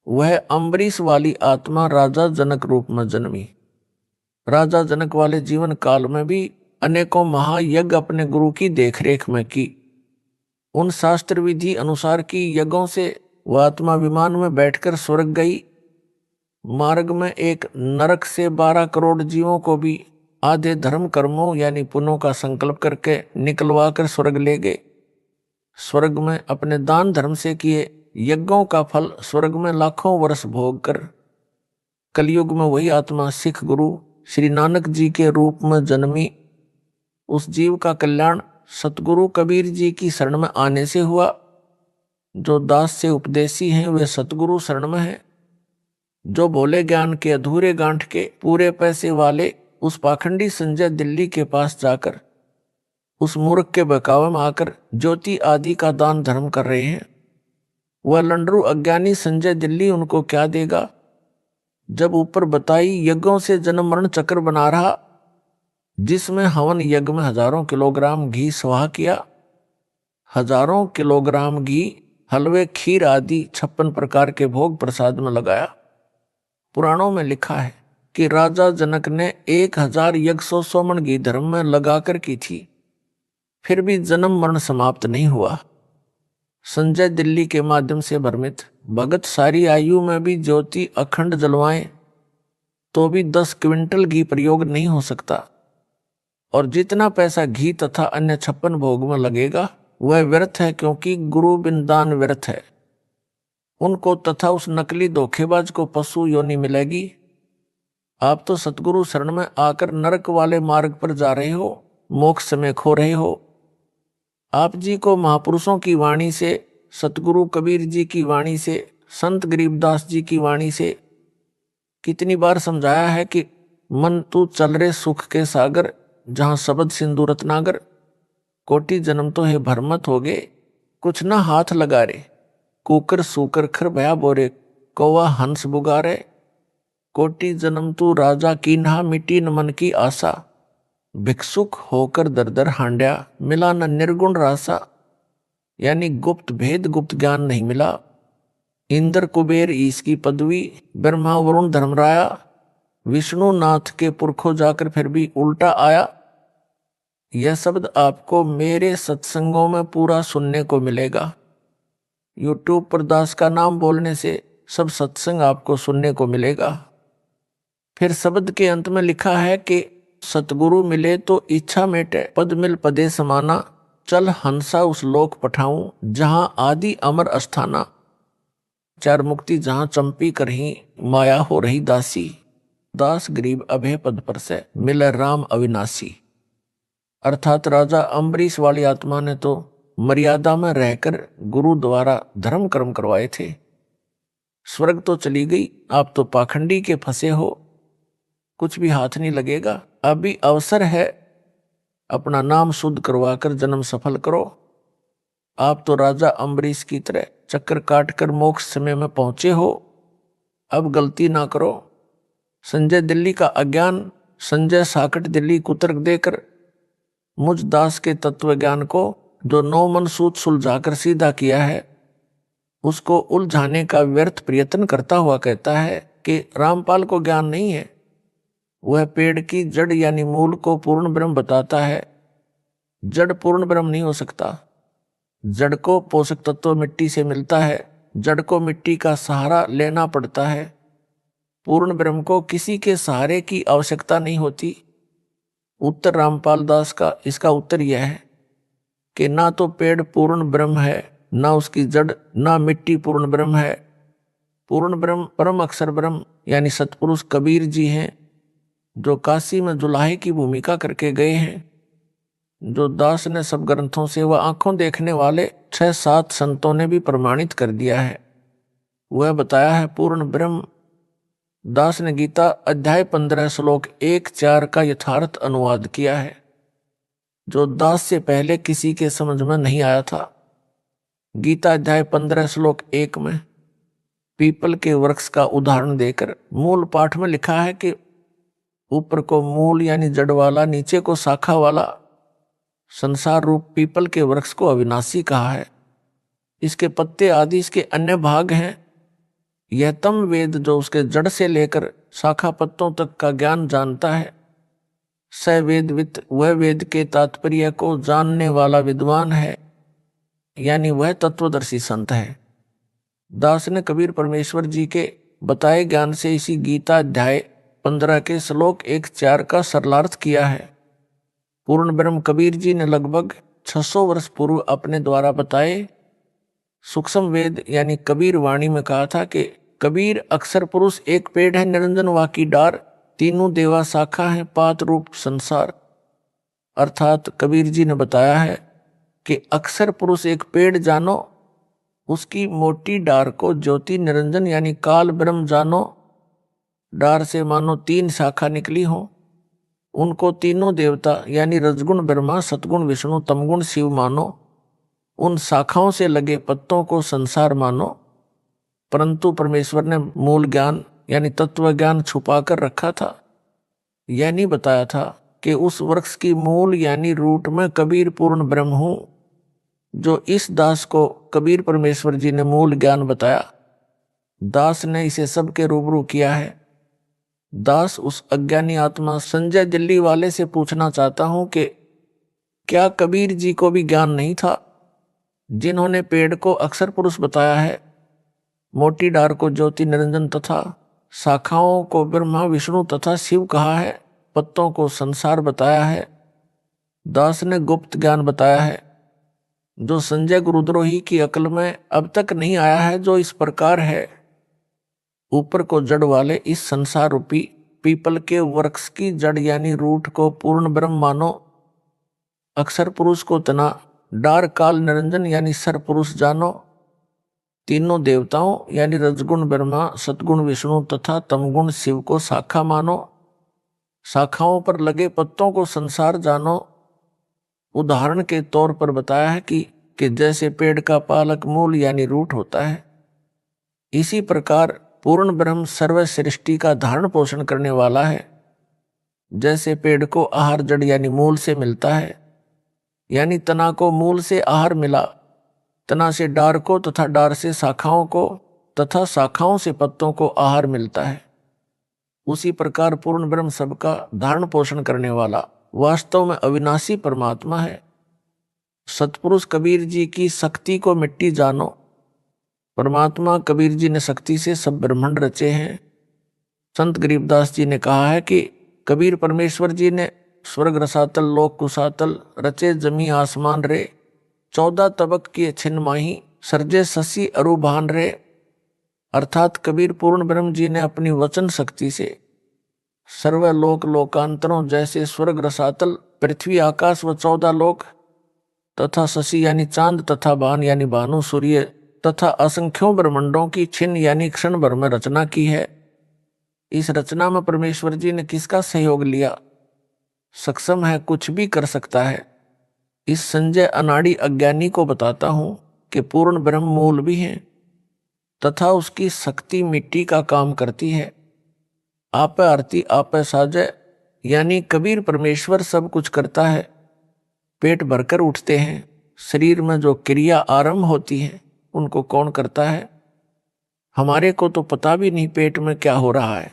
A: वह अम्बरीश वाली आत्मा राजा जनक रूप में जन्मी। राजा जनक वाले जीवन काल में भी अनेकों महायज्ञ अपने गुरु की देखरेख में की। उन शास्त्र विधि अनुसार की यज्ञों से वह आत्मा विमान में बैठकर स्वर्ग गई। मार्ग में एक नरक से 12 करोड़ जीवों को भी आधे धर्म कर्मों यानी पुण्यों का संकल्प करके निकलवा कर स्वर्ग ले गए। स्वर्ग में अपने दान धर्म से किए यज्ञों का फल स्वर्ग में लाखों वर्ष भोग कर कलयुग में वही आत्मा सिख गुरु श्री नानक जी के रूप में जन्मी। उस जीव का कल्याण सतगुरु कबीर जी की शरण में आने से हुआ। जो दास से उपदेशी हैं वे सतगुरु शरण में हैं। जो भोले ज्ञान के अधूरे गांठ के पूरे पैसे वाले उस पाखंडी संजय दिल्ली के पास जाकर उस मूर्ख के बहकावे में आकर ज्योति आदि का दान धर्म कर रहे हैं, वह लंडरू अज्ञानी संजय दिल्ली उनको क्या देगा। जब ऊपर बताई यज्ञों से जन्म मरण चक्र बना रहा, जिसमें हवन यज्ञ में हजारों किलोग्राम घी स्वाहा किया, हजारों किलोग्राम घी हलवे खीर आदि 56 प्रकार के भोग प्रसाद में लगाया। पुराणों में लिखा है कि राजा जनक ने 1000 यज्ञ 100 मन घी धर्म में लगाकर की थी, फिर भी जन्म मरण समाप्त नहीं हुआ। संजय दिल्ली के माध्यम से भ्रमित भगत सारी आयु में भी ज्योति अखंड जलवाएं तो भी 10 क्विंटल घी प्रयोग नहीं हो सकता, और जितना पैसा घी तथा अन्य 56 भोग में लगेगा वह व्यर्थ है, क्योंकि गुरु बिन दान व्यर्थ है। उनको तथा उस नकली धोखेबाज को पशु योनि मिलेगी। आप तो सतगुरु शरण में आकर नरक वाले मार्ग पर जा रहे हो, मोक्ष में खो रहे हो। आप जी को महापुरुषों की वाणी से, सतगुरु कबीर जी की वाणी से, संत गरीबदास जी की वाणी से कितनी बार समझाया है कि मन तू चल रे सुख के सागर, जहां शब्द सिंधु रत्नागर, कोटि जन्म तो है भरमत हो गए, कुछ ना हाथ लगा रे, कुकर सूकर खर भया बोरे, कौवा हंस बुगारे, कोटि जन्म तू राजा कीन्हा, मिट्टी न मन की आशा, भिक्षुक होकर दर दर हांड्या, मिला न निर्गुण रासा। यानी गुप्त भेद गुप्त ज्ञान नहीं मिला। इंद्र कुबेर ईश की पदवी, ब्रह्मा वरुण धर्मराया, विष्णु नाथ के पुरखों जाकर फिर भी उल्टा आया। यह शब्द आपको मेरे सत्संगों में पूरा सुनने को मिलेगा। यूट्यूब पर दास का नाम बोलने से सब सत्संग आपको सुनने को मिलेगा। फिर शब्द के अंत में लिखा है कि सतगुरु मिले तो इच्छा मेटे, पद मिल पदे समाना, चल हंसा उस लोक पठाऊं, जहां आदि अमर अस्थाना। चार मुक्ति जहां चंपी करही, माया हो रही दासी, दास गरीब अभय पद पर से, मिले राम अविनाशी। अर्थात राजा अम्बरीश वाली आत्मा ने तो मर्यादा में रहकर गुरु द्वारा धर्म कर्म करवाए थे। स्वर्ग तो चली गई, आप तो पाखंडी के फंसे हो, कुछ भी हाथ नहीं लगेगा। अभी अवसर है, अपना नाम शुद्ध करवाकर जन्म सफल करो। आप तो राजा अम्बरीश की तरह चक्कर काट कर मोक्ष समय में पहुंचे हो, अब गलती ना करो। संजय दिल्ली का अज्ञान, संजय साकट दिल्ली कुतर्क देकर मुझ दास के तत्व ज्ञान को जो 9 मन सूत सुलझाकर सीधा किया है, उसको उलझाने का व्यर्थ प्रयत्न करता हुआ कहता है कि रामपाल को ज्ञान नहीं है। वह पेड़ की जड़ यानी मूल को पूर्ण ब्रह्म बताता है। जड़ पूर्ण ब्रह्म नहीं हो सकता। जड़ को पोषक तत्व मिट्टी से मिलता है, जड़ को मिट्टी का सहारा लेना पड़ता है। पूर्ण ब्रह्म को किसी के सहारे की आवश्यकता नहीं होती। उत्तर रामपाल दास का इसका उत्तर यह है कि ना तो पेड़ पूर्ण ब्रह्म है, ना उसकी जड़, ना मिट्टी पूर्ण ब्रह्म है। पूर्ण ब्रह्म परम अक्षर ब्रह्म यानी सतपुरुष कबीर जी हैं, जो काशी में जुलाहे की भूमिका करके गए हैं, जो दास ने सब ग्रंथों से वह आंखों देखने वाले 6-7 संतों ने भी प्रमाणित कर दिया है। वह बताया है पूर्ण ब्रह्म। दास ने गीता अध्याय 15 श्लोक 1-4 का यथार्थ अनुवाद किया है, जो दास से पहले किसी के समझ में नहीं आया था। गीता अध्याय 15 श्लोक 1 में पीपल के वृक्ष का उदाहरण देकर मूल पाठ में लिखा है कि ऊपर को मूल यानी जड़ वाला, नीचे को शाखा वाला संसार रूप पीपल के वृक्ष को अविनाशी कहा है। इसके पत्ते आदि इसके अन्य भाग हैं। यह तम वेद जो उसके जड़ से लेकर शाखा पत्तों तक का ज्ञान जानता है, स वेदवित, वह वेद के तात्पर्य को जानने वाला विद्वान है, यानी वह तत्वदर्शी संत है। दास ने कबीर परमेश्वर जी के बताए ज्ञान से इसी गीता अध्याय 15 के श्लोक 1-4 का सरलार्थ किया है। पूर्ण ब्रह्म कबीर जी ने लगभग 600 वर्ष पूर्व अपने द्वारा बताए सूक्ष्म वेद यानी कबीर वाणी में कहा था कि कबीर अक्षर पुरुष एक पेड़ है, निरंजन वाकी डार, तीनों देवा शाखा है, पात रूप संसार। अर्थात कबीर जी ने बताया है कि अक्षर पुरुष एक पेड़ जानो, उसकी मोटी डार को ज्योति निरंजन यानी काल ब्रह्म जानो। डार से मानो 3 शाखा निकली हो, उनको तीनों देवता यानी रजगुण ब्रह्मा, सतगुण विष्णु, तमगुण शिव मानो। उन शाखाओं से लगे पत्तों को संसार मानो। परंतु परमेश्वर ने मूल ज्ञान यानी तत्व ज्ञान छुपा कर रखा था। यह नहीं बताया था कि उस वृक्ष की मूल यानी रूट में कबीर पूर्ण ब्रह्म हूं, जो इस दास को कबीर परमेश्वर जी ने मूल ज्ञान बताया। दास ने इसे सबके रूबरू किया है। दास उस अज्ञानी आत्मा संजय दिल्ली वाले से पूछना चाहता हूं कि क्या कबीर जी को भी ज्ञान नहीं था, जिन्होंने पेड़ को अक्षर पुरुष बताया है, मोटी डार को ज्योति निरंजन तथा शाखाओं को ब्रह्मा विष्णु तथा शिव कहा है, पत्तों को संसार बताया है। दास ने गुप्त ज्ञान बताया है, जो संजय गुरुद्रोही की अकल में अब तक नहीं आया है, जो इस प्रकार है। ऊपर को जड़ वाले इस संसार रूपी पीपल के वृक्ष की जड़ यानी रूट को पूर्ण ब्रह्म मानो। अक्षर पुरुष को तना, डार काल निरंजन यानी सर पुरुष जानो। तीनों देवताओं यानी रजगुण ब्रह्मा, सतगुण विष्णु तथा तमगुण शिव को शाखा मानो। शाखाओं पर लगे पत्तों को संसार जानो। उदाहरण के तौर पर बताया है कि जैसे पेड़ का पालक मूल यानी रूट होता है, इसी प्रकार पूर्ण ब्रह्म सर्व सृष्टि का धारण पोषण करने वाला है। जैसे पेड़ को आहार जड़ यानी मूल से मिलता है, यानी तना को मूल से आहार मिला, तना से डार को तथा डार से शाखाओं को तथा शाखाओं से पत्तों को आहार मिलता है, उसी प्रकार पूर्ण ब्रह्म सबका धारण पोषण करने वाला वास्तव में अविनाशी परमात्मा है। सतपुरुष कबीर जी की शक्ति को मिट्टी जानो। परमात्मा कबीर जी ने शक्ति से सब ब्रह्मांड रचे हैं। संत गरीबदास जी ने कहा है कि कबीर परमेश्वर जी ने स्वर्ग रसातल लोक कुसातल रचे जमी आसमान रे, 14 तबक किए छिन्न माही सर्जे शशि अरुभान रे। अर्थात कबीर पूर्ण ब्रह्म जी ने अपनी वचन शक्ति से सर्वलोक लोकांतरों जैसे स्वर्ग रसातल पृथ्वी आकाश व 14 लोक तथा शशि यानी चांद तथा भान यानी भानु सूर्य तथा असंख्यों ब्रह्मांडों की छिन्न यानी क्षण भर में रचना की है। इस रचना में परमेश्वर जी ने किसका सहयोग लिया? सक्षम है, कुछ भी कर सकता है। इस संजय अनाड़ी अज्ञानी को बताता हूं कि पूर्ण ब्रह्म मूल भी है तथा उसकी शक्ति मिट्टी का काम करती है। आप आरती आप साजय यानी कबीर परमेश्वर सब कुछ करता है। पेट भरकर उठते हैं, शरीर में जो क्रिया आरंभ होती है उनको कौन करता है? हमारे को तो पता भी नहीं पेट में क्या हो रहा है।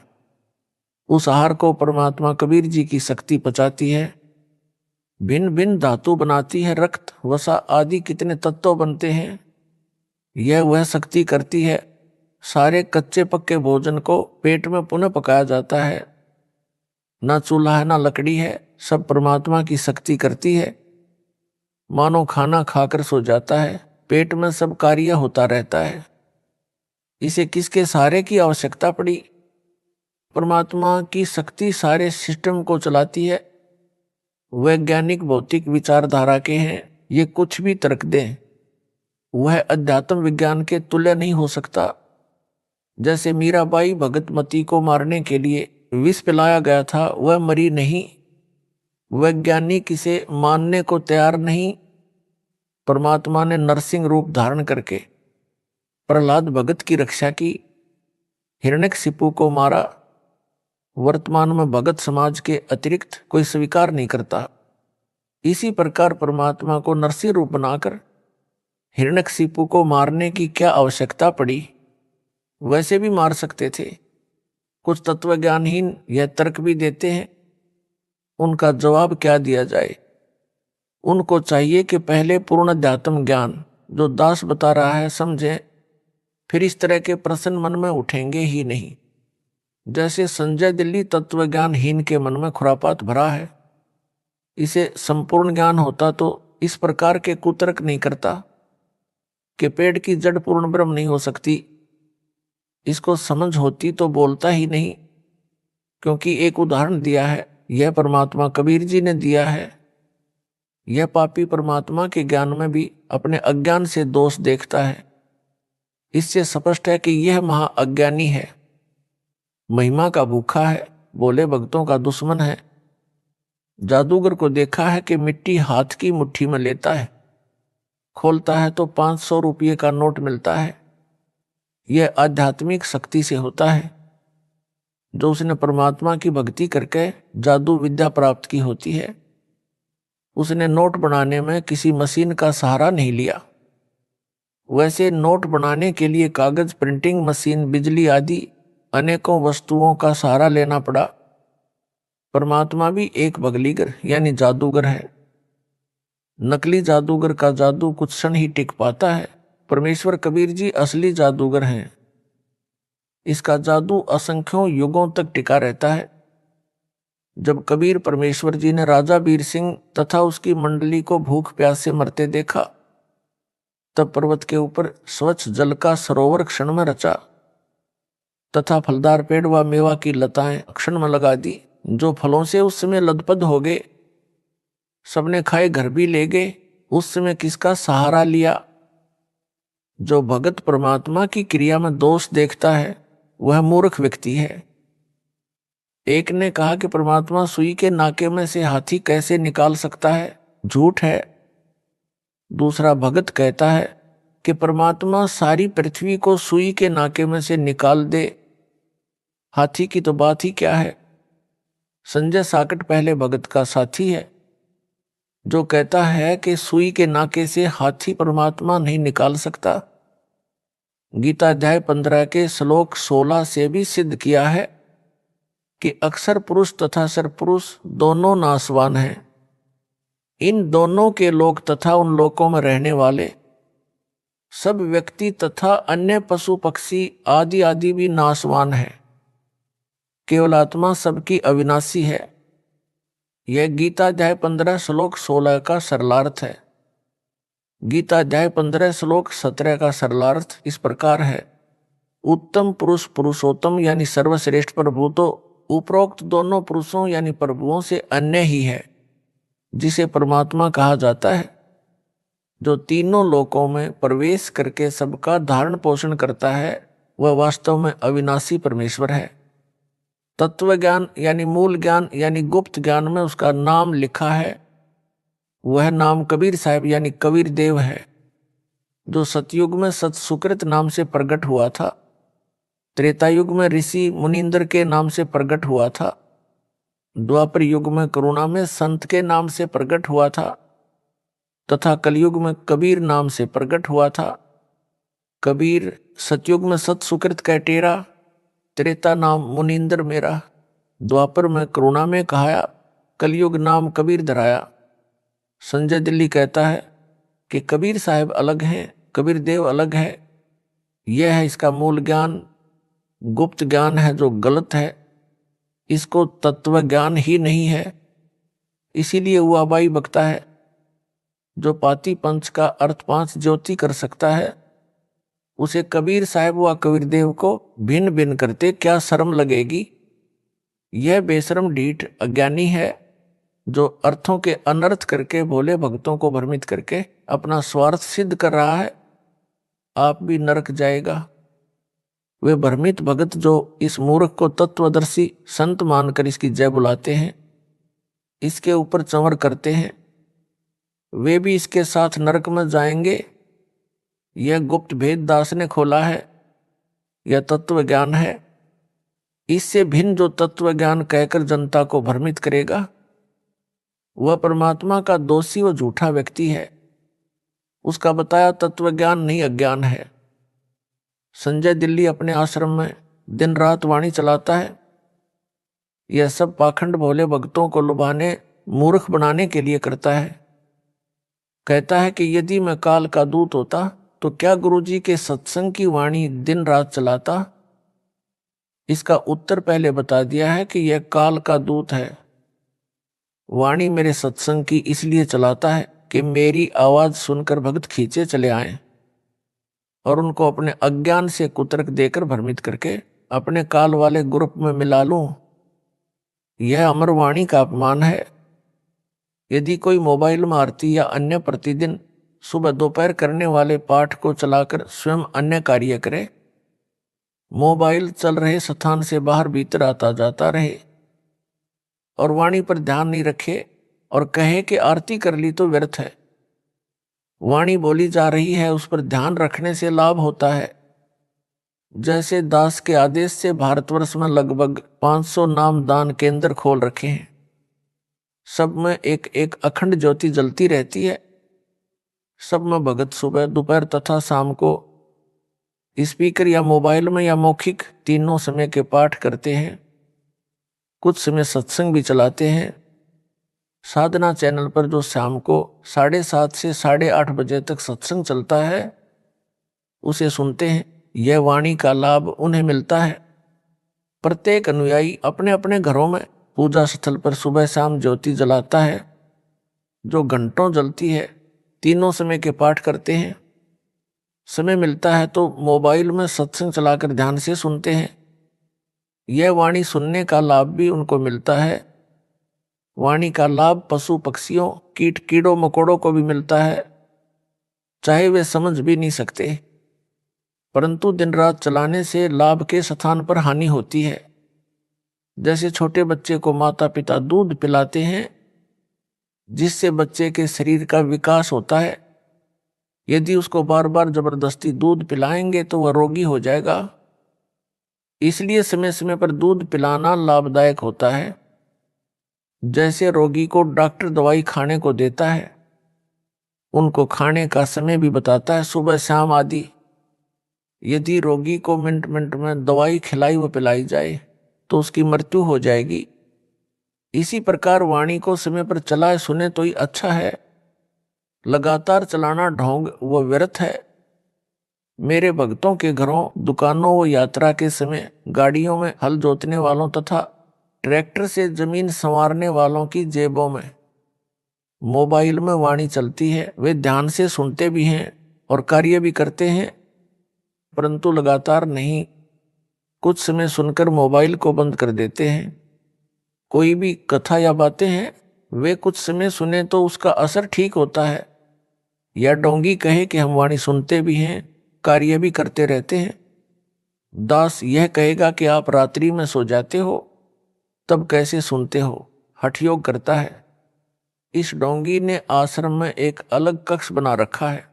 A: उस आहार को परमात्मा कबीर जी की शक्ति पचाती है, भिन्न भिन्न धातु बनाती है, रक्त वसा आदि कितने तत्व बनते हैं, यह वह शक्ति करती है। सारे कच्चे पक्के भोजन को पेट में पुनः पकाया जाता है। ना चूल्हा है ना लकड़ी है, सब परमात्मा की शक्ति करती है। मानो खाना खाकर सो जाता है, पेट में सब कार्य होता रहता है। इसे किसके सहारे की आवश्यकता पड़ी? परमात्मा की शक्ति सारे सिस्टम को चलाती है। वैज्ञानिक भौतिक विचारधारा के हैं, ये कुछ भी तर्क दें, वह अध्यात्म विज्ञान के तुल्य नहीं हो सकता। जैसे मीराबाई भगतमती को मारने के लिए विष पिलाया गया था, वह मरी नहीं। वैज्ञानिक इसे मानने को तैयार नहीं। परमात्मा ने नरसिंह रूप धारण करके प्रहलाद भगत की रक्षा की, हिरण्यकशिपु को मारा। वर्तमान में भगत समाज के अतिरिक्त कोई स्वीकार नहीं करता। इसी प्रकार परमात्मा को नरसिंह रूप बनाकर हिरण्यकशिपु को मारने की क्या आवश्यकता पड़ी? वैसे भी मार सकते थे। कुछ तत्वज्ञानहीन यह तर्क भी देते हैं, उनका जवाब क्या दिया जाए? उनको चाहिए कि पहले पूर्ण अध्यात्म ज्ञान जो दास बता रहा है समझें, फिर इस तरह के प्रश्न मन में उठेंगे ही नहीं। जैसे संजय दिल्ली तत्वज्ञानहीन के मन में खुरापात भरा है, इसे संपूर्ण ज्ञान होता तो इस प्रकार के कुतर्क नहीं करता कि पेड़ की जड़ पूर्ण ब्रह्म नहीं हो सकती। इसको समझ होती तो बोलता ही नहीं, क्योंकि एक उदाहरण दिया है, यह परमात्मा कबीर जी ने दिया है। यह पापी परमात्मा के ज्ञान में भी अपने अज्ञान से दोष देखता है। इससे स्पष्ट है कि यह महा अज्ञानी है, महिमा का भूखा है, बोले भक्तों का दुश्मन है। जादूगर को देखा है कि मिट्टी हाथ की मुट्ठी में लेता है, खोलता है तो 500 रुपये का नोट मिलता है। यह आध्यात्मिक शक्ति से होता है, जो उसने परमात्मा की भक्ति करके जादू विद्या प्राप्त की होती है। उसने नोट बनाने में किसी मशीन का सहारा नहीं लिया। वैसे नोट बनाने के लिए कागज, प्रिंटिंग मशीन, बिजली आदि अनेकों वस्तुओं का सहारा लेना पड़ा। परमात्मा भी एक बगलीगर यानी जादूगर है। नकली जादूगर का जादू कुछ क्षण ही टिक पाता है। परमेश्वर कबीर जी असली जादूगर हैं। इसका जादू असंख्यों युगों तक टिका रहता है। जब कबीर परमेश्वर जी ने राजा वीर सिंह तथा उसकी मंडली को भूख प्यास से मरते देखा, तब पर्वत के ऊपर स्वच्छ जल का सरोवर क्षण में रचा तथा फलदार पेड़ व मेवा की लताएं क्षण में लगा दी। जो फलों से उस समय लदपद हो गए, सबने खाए घर भी ले गए। उस समय किसका सहारा लिया? जो भगत परमात्मा की क्रिया में दोष देखता है वह मूर्ख व्यक्ति है। एक ने कहा कि परमात्मा सुई के नाके में से हाथी कैसे निकाल सकता है, झूठ है। दूसरा भगत कहता है कि परमात्मा सारी पृथ्वी को सुई के नाके में से निकाल दे, हाथी की तो बात ही क्या है। संजय साकट पहले भगत का साथी है जो कहता है कि सुई के नाके से हाथी परमात्मा नहीं निकाल सकता। गीता अध्याय 15 के श्लोक 16 से भी सिद्ध किया है कि अक्षर पुरुष तथा सर पुरुष दोनों नाशवान हैं। इन दोनों के लोक तथा उन लोकों में रहने वाले सब व्यक्ति तथा अन्य पशु पक्षी आदि आदि भी नाशवान हैं। केवल आत्मा सबकी अविनाशी है। यह गीता अध्याय 15 श्लोक 16 का सरलार्थ है। गीता अध्याय 15 श्लोक 17 का सरलार्थ इस प्रकार है। उत्तम पुरुष पुरुषोत्तम यानी सर्वश्रेष्ठ प्रभु तो उपरोक्त दोनों पुरुषों यानी प्रभुओं से अन्य ही है, जिसे परमात्मा कहा जाता है, जो तीनों लोकों में प्रवेश करके सबका धारण पोषण करता है। वह वास्तव में अविनाशी परमेश्वर है। तत्व ज्ञान यानी मूल ज्ञान यानी गुप्त ज्ञान में उसका नाम लिखा है। वह नाम कबीर साहब यानी कबीर देव है, जो सतयुग में सत सुकृत नाम से प्रकट हुआ था, त्रेता युग में ऋषि मुनिंदर के नाम से प्रकट हुआ था, द्वापर युग में करुणा में संत के नाम से प्रकट हुआ था, तथा कलयुग में कबीर नाम से प्रकट हुआ था। कबीर सतयुग में सत सुकृत कह टेरा, त्रेता नाम मुनिंदर मेरा, द्वापर में करुणा में कहाया, कलयुग नाम कबीर धराया। संजय दिल्ली कहता है कि कबीर साहब अलग हैं, कबीर देव अलग है। यह है इसका मूल ज्ञान। गुप्त ज्ञान है जो गलत है, इसको तत्व ज्ञान ही नहीं है। इसीलिए हुआ बाई बकता है। जो पाती पंच का अर्थ 5 ज्योति कर सकता है, उसे कबीर साहब व कबीर देव को भिन्न भिन्न करते क्या शर्म लगेगी। यह बेशर्म ढीठ अज्ञानी है जो अर्थों के अनर्थ करके भोले भक्तों को भ्रमित करके अपना स्वार्थ सिद्ध कर रहा है। आप भी नरक जाएगा। वे भ्रमित भगत जो इस मूर्ख को तत्वदर्शी संत मानकर इसकी जय बुलाते हैं, इसके ऊपर चंवर करते हैं, वे भी इसके साथ नरक में जाएंगे। यह गुप्त भेद दास ने खोला है। यह तत्व ज्ञान है। इससे भिन्न जो तत्व ज्ञान कहकर जनता को भ्रमित करेगा, वह परमात्मा का दोषी व झूठा व्यक्ति है। उसका बताया तत्व ज्ञान नहीं अज्ञान है। संजय दिल्ली अपने आश्रम में दिन रात वाणी चलाता है। यह सब पाखंड भोले भक्तों को लुभाने मूर्ख बनाने के लिए करता है। कहता है कि यदि मैं काल का दूत होता तो क्या गुरुजी के सत्संग की वाणी दिन रात चलाता। इसका उत्तर पहले बता दिया है कि यह काल का दूत है। वाणी मेरे सत्संग की इसलिए चलाता है कि मेरी आवाज सुनकर भक्त खींचे चले आए और उनको अपने अज्ञान से कुतर्क देकर भ्रमित करके अपने काल वाले ग्रुप में मिला लूं। यह अमर वाणी का अपमान है। यदि कोई मोबाइल में आरती या अन्य प्रतिदिन सुबह दोपहर करने वाले पाठ को चलाकर स्वयं अन्य कार्य करे, मोबाइल चल रहे स्थान से बाहर भीतर आता जाता रहे और वाणी पर ध्यान नहीं रखे और कहे कि आरती कर ली तो व्यर्थ है, वाणी बोली जा रही है उस पर ध्यान रखने से लाभ होता है। जैसे दास के आदेश से भारतवर्ष में लगभग 500 नाम दान केंद्र खोल रखे हैं। सब में एक एक अखंड ज्योति जलती रहती है। सब में भगत सुबह दोपहर तथा शाम को स्पीकर या मोबाइल में या मौखिक तीनों समय के पाठ करते हैं। कुछ समय सत्संग भी चलाते हैं। साधना चैनल पर जो शाम को 7:30 से 8:30 बजे तक सत्संग चलता है उसे सुनते हैं। यह वाणी का लाभ उन्हें मिलता है। प्रत्येक अनुयायी अपने अपने घरों में पूजा स्थल पर सुबह शाम ज्योति जलाता है जो घंटों जलती है। तीनों समय के पाठ करते हैं। समय मिलता है तो मोबाइल में सत्संग चलाकर ध्यान से सुनते हैं। यह वाणी सुनने का लाभ भी उनको मिलता है। वाणी का लाभ पशु पक्षियों कीट कीड़ों मकोड़ों को भी मिलता है, चाहे वे समझ भी नहीं सकते। परंतु दिन रात चलाने से लाभ के स्थान पर हानि होती है। जैसे छोटे बच्चे को माता पिता दूध पिलाते हैं जिससे बच्चे के शरीर का विकास होता है, यदि उसको बार बार जबरदस्ती दूध पिलाएंगे तो वह रोगी हो जाएगा। इसलिए समय समय पर दूध पिलाना लाभदायक होता है। जैसे रोगी को डॉक्टर दवाई खाने को देता है, उनको खाने का समय भी बताता है, सुबह शाम आदि। यदि रोगी को मिनट मिनट में दवाई खिलाई व पिलाई जाए तो उसकी मृत्यु हो जाएगी। इसी प्रकार वाणी को समय पर चलाए सुने तो ही अच्छा है, लगातार चलाना ढोंग व व्यर्थ है। मेरे भक्तों के घरों, दुकानों व यात्रा के समय गाड़ियों में हल जोतने वालों तथा ट्रैक्टर से जमीन संवारने वालों की जेबों में मोबाइल में वाणी चलती है। वे ध्यान से सुनते भी हैं और कार्य भी करते हैं, परंतु लगातार नहीं, कुछ समय सुनकर मोबाइल को बंद कर देते हैं। कोई भी कथा या बातें हैं, वे कुछ समय सुने तो उसका असर ठीक होता है। या डोंगी कहे कि हम वाणी सुनते भी हैं, कार्य भी करते रहते हैं। दास यह कहेगा कि आप रात्रि में सो जाते हो, तब कैसे सुनते हो, हठयोग करता है। इस डोंगी ने आश्रम में एक अलग कक्ष बना रखा है।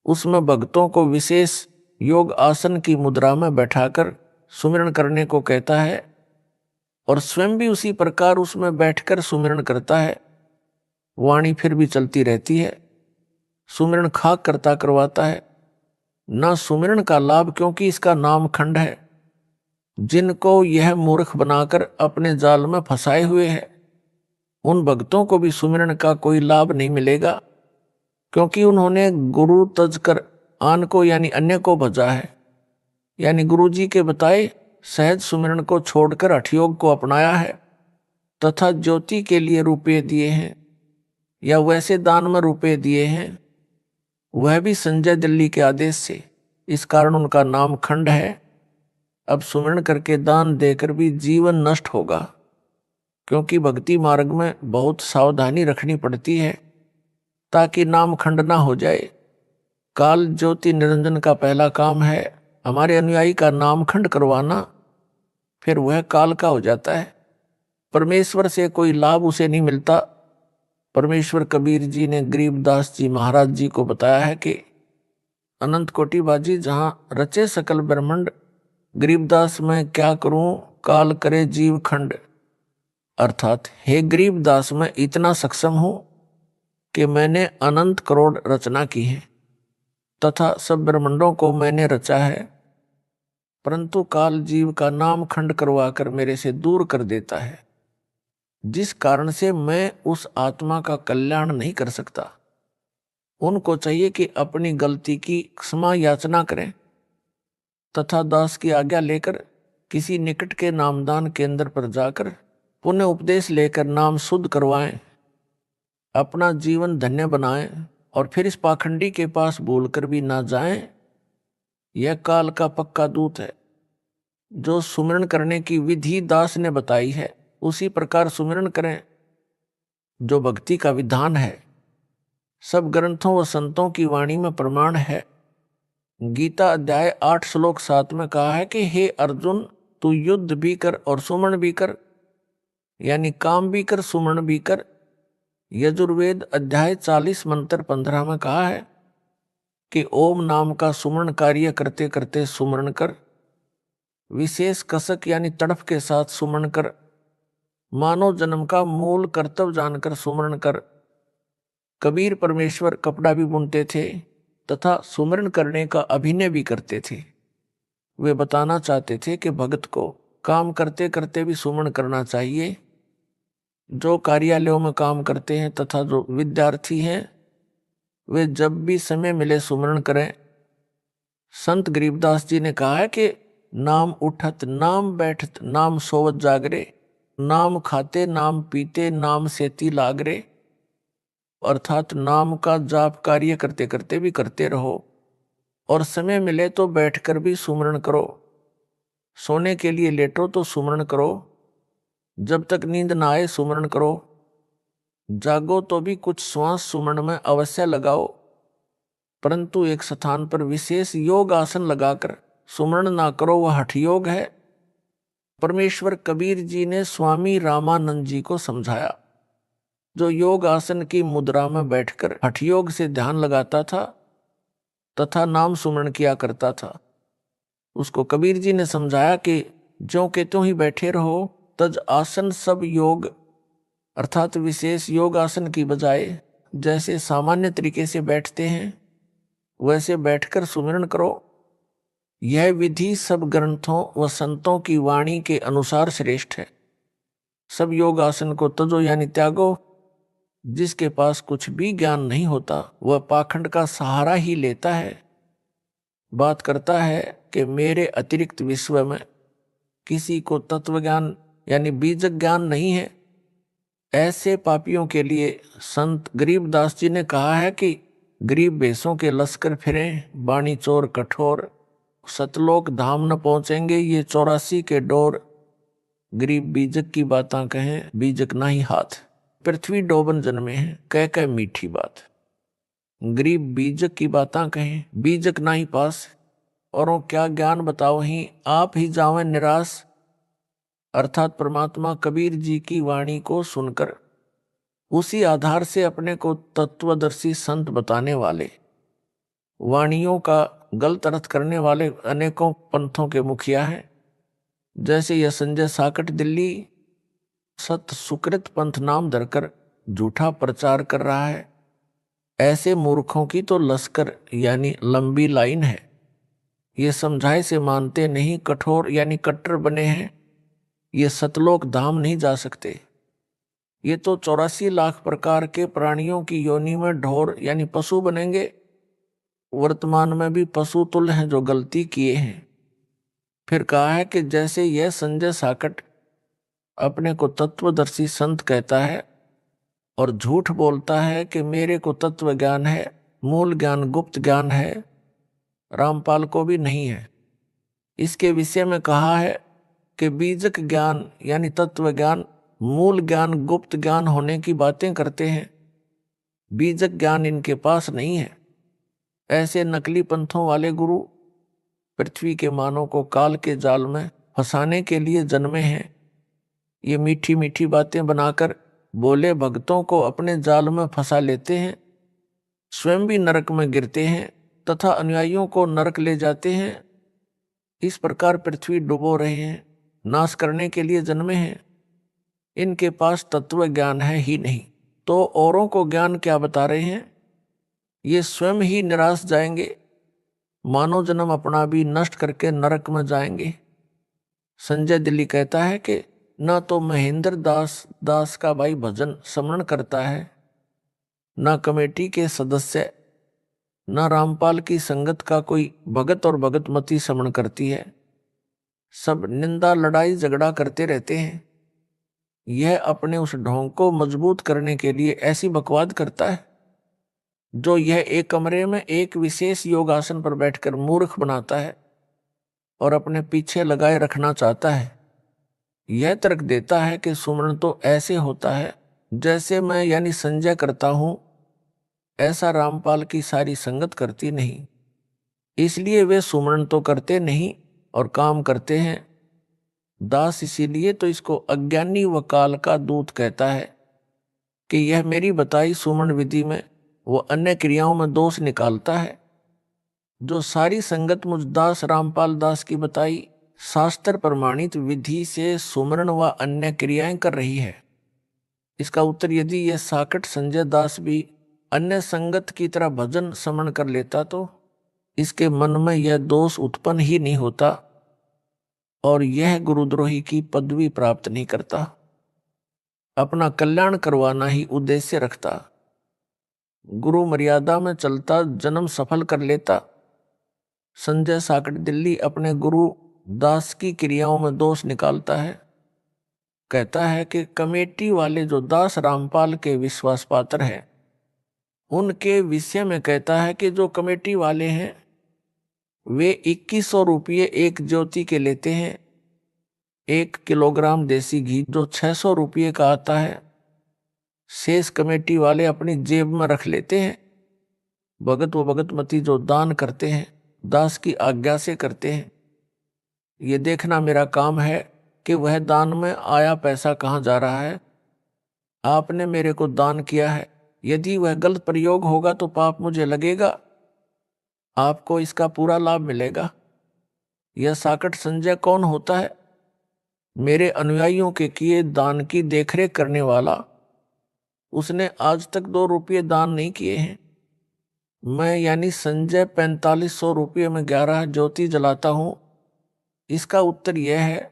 A: उसमें भक्तों को विशेष योग आसन की मुद्रा में बैठाकर सुमिरन करने को कहता है और स्वयं भी उसी प्रकार उसमें बैठकर सुमिरन करता है। वाणी फिर भी चलती रहती है। सुमिरन खाक करता करवाता है। न सुमिरन का लाभ, क्योंकि इसका नाम खंड है। जिनको यह मूर्ख बनाकर अपने जाल में फंसाए हुए है, उन भक्तों को भी सुमिरन का कोई लाभ नहीं मिलेगा, क्योंकि उन्होंने गुरु तज कर आन को यानी अन्य को भजा है। यानी गुरु जी के बताए सहज सुमिरन को छोड़कर हठयोग को अपनाया है तथा ज्योति के लिए रुपये दिए हैं या वैसे दान में रुपये दिए हैं, वह भी संजय दिल्ली के आदेश से। इस कारण उनका नाम खंड है। अब सुमिरन करके दान देकर भी जीवन नष्ट होगा, क्योंकि भक्ति मार्ग में बहुत सावधानी रखनी पड़ती है ताकि नाम खंड ना हो जाए। काल ज्योति निरंजन का पहला काम है हमारे अनुयायी का नाम खंड करवाना, फिर वह काल का हो जाता है। परमेश्वर से कोई लाभ उसे नहीं मिलता। परमेश्वर कबीर जी ने गरीबदास जी महाराज जी को बताया है कि अनंत कोटि बाजी जहां रचे सकल ब्रह्मांड, गरीबदास मैं क्या करूं काल करे जीव खंड। अर्थात हे गरीबदास मैं इतना सक्षम हूं कि मैंने अनंत करोड़ रचना की है तथा सब ब्रह्मांडों को मैंने रचा है, परंतु काल जीव का नाम खंड करवाकर मेरे से दूर कर देता है, जिस कारण से मैं उस आत्मा का कल्याण नहीं कर सकता। उनको चाहिए कि अपनी गलती की क्षमा याचना करें तथा दास की आज्ञा लेकर किसी निकट के नामदान केंद्र पर जाकर पुण्य उपदेश लेकर नाम शुद्ध करवाएं, अपना जीवन धन्य बनाएं और फिर इस पाखंडी के पास भूलकर भी ना जाएं। यह काल का पक्का दूत है। जो सुमिरन करने की विधि दास ने बताई है उसी प्रकार सुमिरन करें, जो भक्ति का विधान है। सब ग्रंथों व संतों की वाणी में प्रमाण है। गीता अध्याय 8 श्लोक 7 में कहा है कि हे अर्जुन, तू युद्ध भी कर और सुमरण भी कर, यानी काम भी कर सुमरण भी कर। यजुर्वेद अध्याय 40 मंत्र 15 में कहा है कि ओम नाम का सुमरण कार्य करते करते सुमरण कर, विशेष कसक यानी तड़फ के साथ सुमरण कर, मानव जन्म का मूल कर्तव्य जानकर सुमरण कर। कबीर परमेश्वर कपड़ा भी बुनते थे तथा सुमरण करने का अभिनय भी करते थे। वे बताना चाहते थे कि भगत को काम करते करते भी सुमरण करना चाहिए। जो कार्यालयों में काम करते हैं तथा जो विद्यार्थी हैं, वे जब भी समय मिले सुमरण करें। संत गरीबदास जी ने कहा है कि नाम उठत नाम बैठत नाम सोवत जागरे, नाम खाते नाम पीते नाम सेती लागरे। अर्थात नाम का जाप कार्य करते करते भी करते रहो और समय मिले तो बैठकर भी सुमरण करो। सोने के लिए लेटो तो सुमरण करो, जब तक नींद ना आए सुमरण करो। जागो तो भी कुछ श्वास सुमरण में अवश्य लगाओ। परंतु एक स्थान पर विशेष योग आसन लगाकर सुमरण ना करो, वह हठ योग है। परमेश्वर कबीर जी ने स्वामी रामानंद जी को समझाया। जो योग आसन की मुद्रा में बैठकर हठ योग से ध्यान लगाता था तथा नाम सुमरण किया करता था, उसको कबीर जी ने समझाया कि ज्यों के त्यों ही बैठे रहो, तज आसन सब योग, अर्थात विशेष योग आसन की बजाय जैसे सामान्य तरीके से बैठते हैं वैसे बैठकर सुमिरन करो। यह विधि सब ग्रंथों व संतों की वाणी के अनुसार श्रेष्ठ है। सब योग आसन को तजो यानी त्यागो। जिसके पास कुछ भी ज्ञान नहीं होता वह पाखंड का सहारा ही लेता है, बात करता है कि मेरे अतिरिक्त विश्व में किसी को तत्व ज्ञान यानी बीज ज्ञान नहीं है। ऐसे पापियों के लिए संत गरीबदास जी ने कहा है कि गरीब भेषों के लश्कर फिरें, बाणी चोर कठोर, सतलोक धाम न पहुंचेंगे ये 84 के डोर। गरीब बीजक की बातां कहें, बीजक ना ही हाथ, पृथ्वी डोबन जन्मे हैं, कह कह मीठी बात। गरीब बीजक की बातां कहें, बीजक ना ही पास, औरों क्या ज्ञान बताओ ही, आप ही जावें निराश। अर्थात परमात्मा कबीर जी की वाणी को सुनकर उसी आधार से अपने को तत्वदर्शी संत बताने वाले, वाणियों का गलत अर्थ करने वाले अनेकों पंथों के मुखिया हैं। जैसे यह संजय साकट दिल्ली सत सुकृत पंथ नाम धरकर झूठा प्रचार कर रहा है। ऐसे मूर्खों की तो लश्कर यानी लंबी लाइन है। ये समझाए से मानते नहीं, कठोर यानी कट्टर बने हैं। ये सतलोक धाम नहीं जा सकते। ये तो 84 लाख प्रकार के प्राणियों की योनि में ढोर यानी पशु बनेंगे। वर्तमान में भी पशु तुल्य हैं जो गलती किए हैं। फिर कहा है कि जैसे यह संजय साकट अपने को तत्वदर्शी संत कहता है और झूठ बोलता है कि मेरे को तत्व ज्ञान है, मूल ज्ञान गुप्त ज्ञान है, रामपाल को भी नहीं है। इसके विषय में कहा है कि बीजक ज्ञान यानी तत्व ज्ञान, मूल ज्ञान गुप्त ज्ञान होने की बातें करते हैं। बीजक ज्ञान इनके पास नहीं है। ऐसे नकली पंथों वाले गुरु पृथ्वी के मानव को काल के जाल में फंसाने के लिए जन्मे हैं। ये मीठी मीठी बातें बनाकर बोले भक्तों को अपने जाल में फंसा लेते हैं, स्वयं भी नरक में गिरते हैं तथा अनुयायियों को नरक ले जाते हैं। इस प्रकार पृथ्वी डुबो रहे हैं, नाश करने के लिए जन्मे हैं। इनके पास तत्व ज्ञान है ही नहीं, तो औरों को ज्ञान क्या बता रहे हैं। ये स्वयं ही निराश जाएंगे, मानव जन्म अपना भी नष्ट करके नरक में जाएंगे। संजय दिल्ली कहता है कि न तो महेंद्र दास का भाई भजन स्मरण करता है, न कमेटी के सदस्य, न रामपाल की संगत का कोई भगत और भगतमती स्मरण करती है। सब निंदा लड़ाई झगड़ा करते रहते हैं। यह अपने उस ढोंग को मजबूत करने के लिए ऐसी बकवाद करता है जो यह एक कमरे में एक विशेष योगासन पर बैठकर मूर्ख बनाता है और अपने पीछे लगाए रखना चाहता है। यह तर्क देता है कि सुमरण तो ऐसे होता है जैसे मैं यानी संजय करता हूं, ऐसा रामपाल की सारी संगत करती नहीं, इसलिए वे सुमरण तो करते नहीं और काम करते हैं। दास इसीलिए तो इसको अज्ञानी व काल का दूत कहता है कि यह मेरी बताई सुमरण विधि में वो अन्य क्रियाओं में दोष निकालता है। जो सारी संगत मुझ दास रामपाल दास की बताई शास्त्र प्रमाणित विधि से सुमरण व अन्य क्रियाएं कर रही है। इसका उत्तर यदि यह साकट संजय दास भी अन्य संगत की तरह भजन स्मरण कर लेता तो इसके मन में यह दोष उत्पन्न ही नहीं होता और यह गुरुद्रोही की पदवी प्राप्त नहीं करता। अपना कल्याण करवाना ही उद्देश्य रखता, गुरु मर्यादा में चलता जन्म सफल कर लेता। संजय साकट दिल्ली अपने गुरु दास की क्रियाओं में दोष निकालता है। कहता है कि कमेटी वाले जो दास रामपाल के विश्वास पात्र हैं, उनके विषय में कहता है कि जो कमेटी वाले हैं वे 2100 रुपये एक ज्योति के लेते हैं। 1 किलोग्राम देसी घी जो 600 रुपये का आता है, शेष कमेटी वाले अपनी जेब में रख लेते हैं। भगत व भगतमती जो दान करते हैं दास की आज्ञा से करते हैं। ये देखना मेरा काम है कि वह दान में आया पैसा कहाँ जा रहा है। आपने मेरे को दान किया है, यदि वह गलत प्रयोग होगा तो पाप मुझे लगेगा, आपको इसका पूरा लाभ मिलेगा। यह साकट संजय कौन होता है? मेरे अनुयायियों के किए दान की देखरेख करने वाला। उसने आज तक 2 रुपये दान नहीं किए हैं। मैं यानी संजय 4500 रुपये में 11 ज्योति जलाता हूं। इसका उत्तर यह है,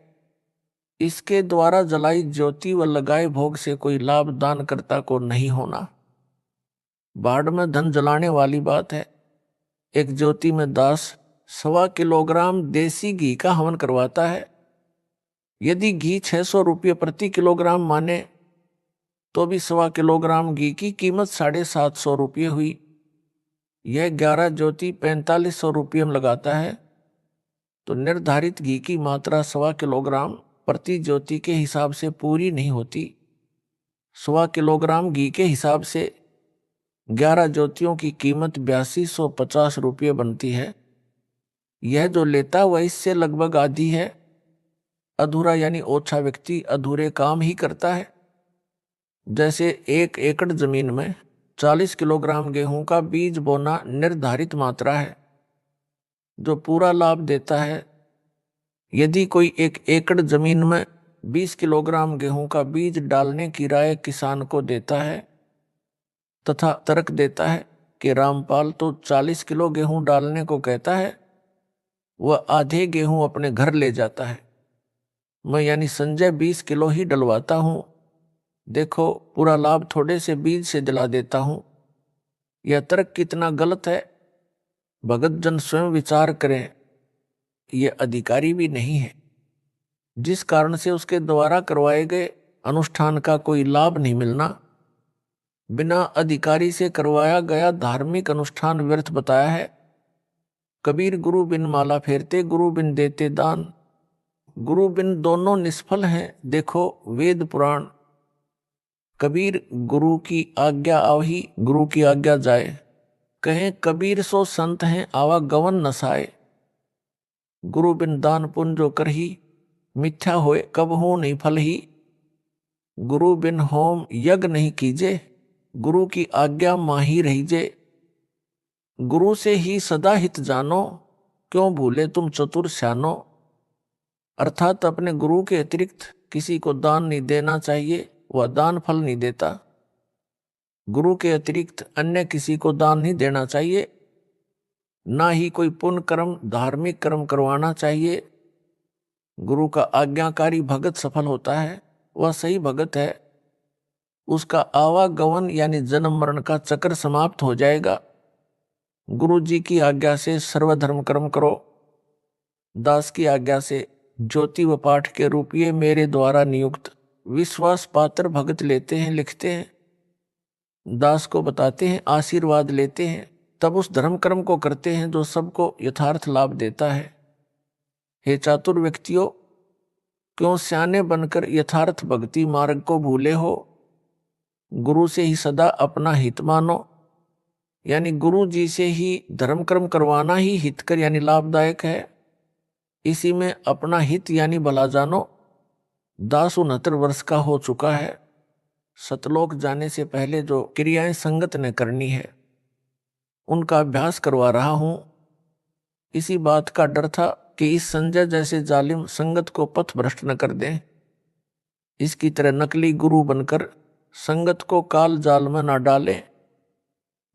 A: इसके द्वारा जलाई ज्योति व लगाए भोग से कोई लाभ दानकर्ता को नहीं होना। बाढ़ में धन जलाने वाली बात है। एक ज्योति में दास 1.25 किलोग्राम देसी घी का हवन करवाता है। यदि घी 600 रुपये प्रति किलोग्राम माने तो भी 1.25 किलोग्राम घी की कीमत 750 रुपये हुई। यह 11 ज्योति 4500 रुपये में लगाता है तो निर्धारित घी की मात्रा 1.25 किलोग्राम प्रति ज्योति के हिसाब से पूरी नहीं होती। 1.25 किलोग्राम घी के हिसाब से 11 ज्योतियों की कीमत 8250 रुपये बनती है। यह जो लेता वह इससे लगभग आधी है। अधूरा यानी ओछा व्यक्ति अधूरे काम ही करता है। जैसे 1 एकड़ जमीन में 40 किलोग्राम गेहूं का बीज बोना निर्धारित मात्रा है जो पूरा लाभ देता है। यदि कोई 1 एकड़ जमीन में 20 किलोग्राम गेहूं का बीज डालने की राय किसान को देता है तथा तर्क देता है कि रामपाल तो 40 किलो गेहूं डालने को कहता है, वह आधे गेहूं अपने घर ले जाता है। मैं यानी संजय 20 किलो ही डलवाता हूं। देखो पूरा लाभ थोड़े से बीज से दिला देता हूं। यह तर्क कितना गलत है, भगत जन स्वयं विचार करें। यह अधिकारी भी नहीं है, जिस कारण से उसके द्वारा करवाए गए अनुष्ठान का कोई लाभ नहीं मिलना। बिना अधिकारी से करवाया गया धार्मिक अनुष्ठान व्यर्थ बताया है। कबीर गुरु बिन माला फेरते, गुरु बिन देते दान। गुरु बिन दोनों निष्फल हैं, देखो वेद पुराण। कबीर गुरु की आज्ञा आवही, गुरु की आज्ञा जाए। कहें कबीर सो संत हैं, आवागमन नसाए। गुरु बिन दान पुण्य जो करही, मिथ्या होए कब हो नहीं फल ही। गुरु बिन होम यज्ञ नहीं कीजे, गुरु की आज्ञा माही रहीजे। गुरु से ही सदा हित जानो, क्यों भूले तुम चतुर स्यानो। अर्थात अपने गुरु के अतिरिक्त किसी को दान नहीं देना चाहिए, वह दान फल नहीं देता। गुरु के अतिरिक्त अन्य किसी को दान नहीं देना चाहिए, ना ही कोई पुण्य कर्म धार्मिक कर्म करवाना चाहिए। गुरु का आज्ञाकारी भगत सफल होता है, वह सही भगत है। उसका आवागमन यानी जन्म मरण का चक्र समाप्त हो जाएगा। गुरु जी की आज्ञा से सर्वधर्म कर्म करो। दास की आज्ञा से ज्योति व पाठ के रुपये मेरे द्वारा नियुक्त विश्वास पात्र भगत लेते हैं, लिखते हैं, दास को बताते हैं, आशीर्वाद लेते हैं, तब उस धर्म कर्म को करते हैं जो सबको यथार्थ लाभ देता है। हे चातुर व्यक्तियों, क्यों स्याने बनकर यथार्थ भक्ति मार्ग को भूले हो। गुरु से ही सदा अपना हित मानो, यानी गुरु जी से ही धर्म कर्म करवाना ही हितकर यानी लाभदायक है। इसी में अपना हित यानी भला जानो। दास 69 वर्ष का हो चुका है। सतलोक जाने से पहले जो क्रियाएं संगत ने करनी है उनका अभ्यास करवा रहा हूं। इसी बात का डर था कि इस संजय जैसे जालिम संगत को पथ भ्रष्ट न कर दें। इसकी तरह नकली गुरु बनकर संगत को काल जाल में न डाले।